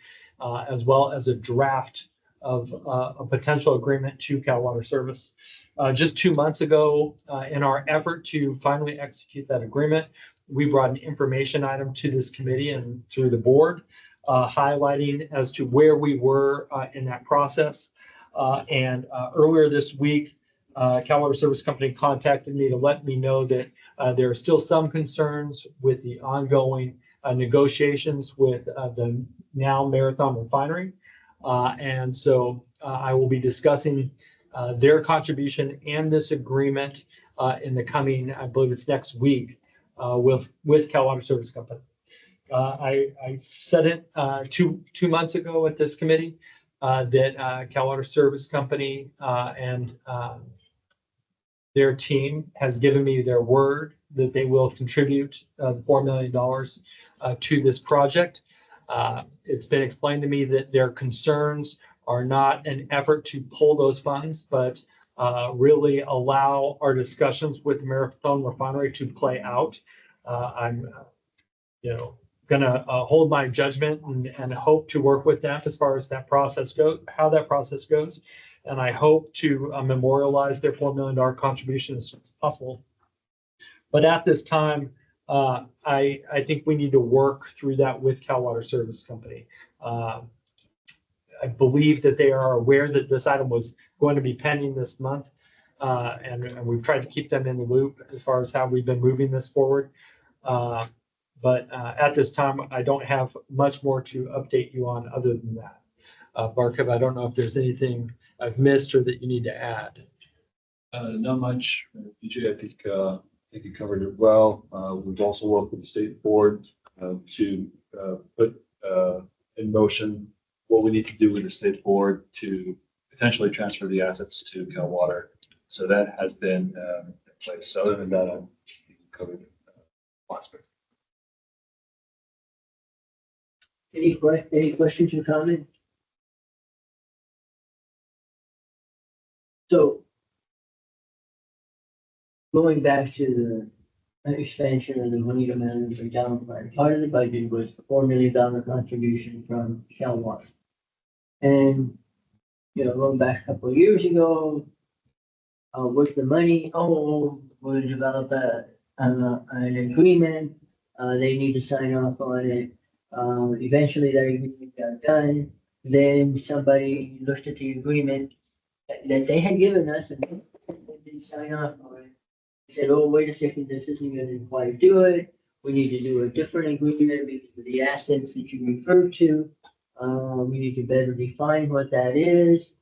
as well as a draft of a potential agreement to Cal Water Service. Just 2 months ago, in our effort to finally execute that agreement, we brought an information item to this committee and through the board, highlighting as to where we were in that process. And earlier this week, Cal Water Service Company contacted me to let me know that there are still some concerns with the ongoing negotiations with the now Marathon Refinery. And so I will be discussing their contribution and this agreement in the coming, I believe it's next week, with Cal Water Service Company. I said it 2 months ago at this committee that Cal Water Service Company and their team has given me their word that they will contribute $4 million to this project. It's been explained to me that their concerns are not an effort to pull those funds, but really allow our discussions with the Marathon Refinery to play out. I'm, gonna hold my judgment and hope to work with them as far as that process goes, how that process goes. And I hope to memorialize their $4 million contribution as soon as possible. But at this time, I think we need to work through that with Cal Water Service Company. I believe that they are aware that this item was going to be pending this month. And we've tried to keep them in the loop as far as how we've been moving this forward. But at this time, I don't have much more to update you on other than that. Barkev, I don't know if there's anything I've missed or that you need to add. Not much, PJ. I think you covered it well. We've also worked with the state board to put in motion what we need to do with the state board to potentially transfer the assets to Cal Water. So that has been in place. So other than that, I think you covered aspects. Any questions or comments? So going back to the expansion of the Bonita Manor for Town Plan, part of the budget was the $4 million contribution from Cal Water. And, going back a couple of years ago, with the money, we developed an agreement. They need to sign off on it. Eventually that agreement got done. Then somebody looked at the agreement that they had given us and they didn't sign off on it. They said, oh, wait a second, this isn't going to quite do it. We need to do a different agreement because of the assets that you referred to. We need to better define what that is.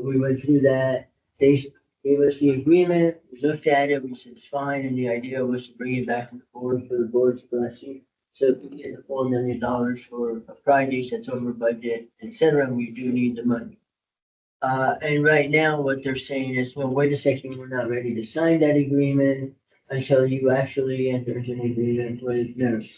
We went through that. They gave us the agreement. We looked at it. We said it's fine. And the idea was to bring it back to the board for the board's blessing. So we can get the $4 million for a project that's over budget, etc. We do need the money. And right now, what they're saying is, well, wait a second, we're not ready to sign that agreement until you actually enter into an agreement with nurse.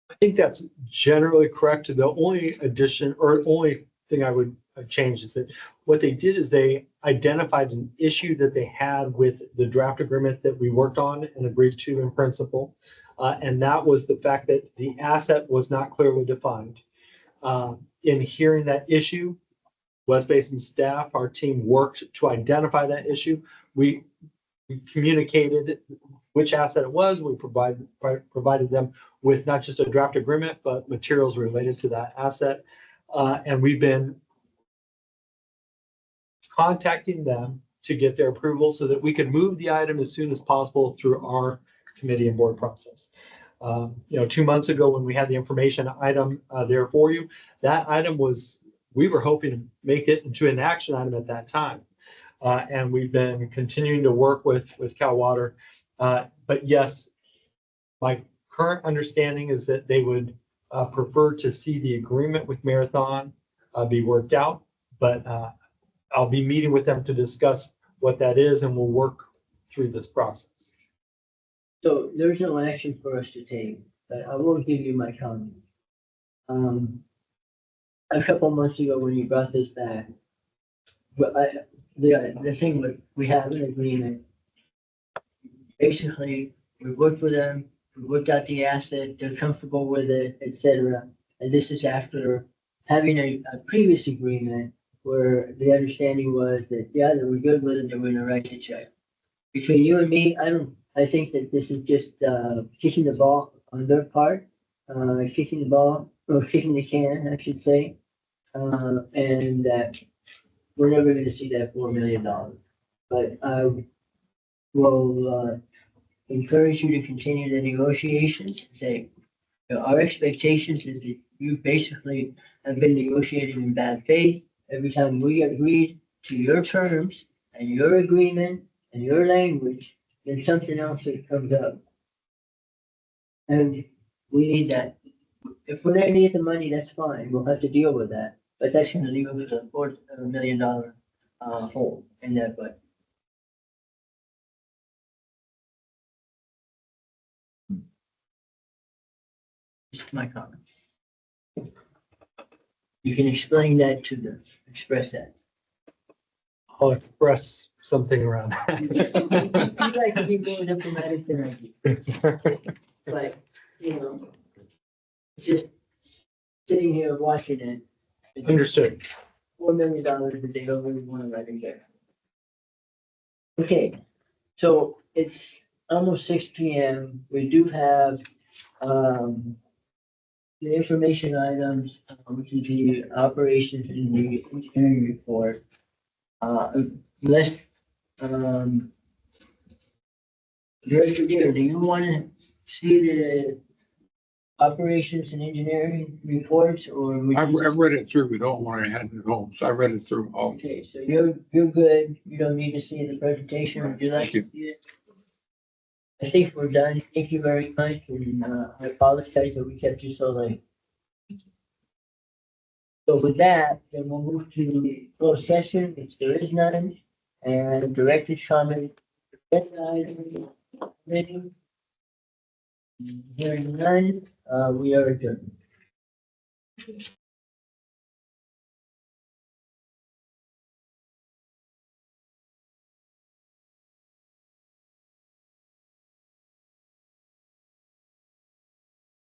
I think that's generally correct. The only addition or only thing I would change is that what they did is they identified an issue that they had with the draft agreement that we worked on and agreed to in principle. And that was the fact that the asset was not clearly defined. In hearing that issue, West Basin staff, our team worked to identify that issue. We communicated which asset it was. We provided them with not just a draft agreement, but materials related to that asset. And we've been contacting them to get their approval so that we can move the item as soon as possible through our committee and board process. 2 months ago when we had the information item there for you, that item we were hoping to make it into an action item at that time. And we've been continuing to work with Cal Water. But yes, my current understanding is that they would prefer to see the agreement with Marathon be worked out. But I'll be meeting with them to discuss what that is, and we'll work through this process. So there's no action for us to take, but I will give you my comment. a couple months ago when you brought this back. But the thing with, we have an agreement. Basically, we worked with them, we worked out the asset, they're comfortable with it, et cetera. And this is after having a previous agreement where the understanding was that, yeah, they were good with it, they were gonna write the check. Between you and me, I think that this is just, kicking the ball on their part, kicking the ball, or kicking the can, I should say. And that we're never gonna see that $4 million. But I will, encourage you to continue the negotiations and say, you know, our expectations is that you basically have been negotiating in bad faith. Every time we agreed to your terms and your agreement and your language, then something else that comes up. And we need that. If we're not gonna get the money, that's fine. We'll have to deal with that. But that's gonna leave us with a $4 million hole in that budget. Just my comment. You can explain that to them, express that. I'll express something around You like to be more diplomatic than I do, that. but, you know, just sitting here watching it. it's Understood. $4 million that they don't really want to write a check. Okay, so it's almost 6 p.m. We do have, the information items, which is the operations and the engineering report. Unless, Director Gear, do you want to see the operations and engineering reports or? would I've, you- I've read it through. We don't want to hand it home, so I read it through all. Okay, so you're good. You don't need to see the presentation. Would you like to Thank see it? I think we're done. Thank you very much. And, I apologize that we kept you so late. So with that, then we'll move to the closed session, which there is none, and director's comment. Hearing none, we are adjourned.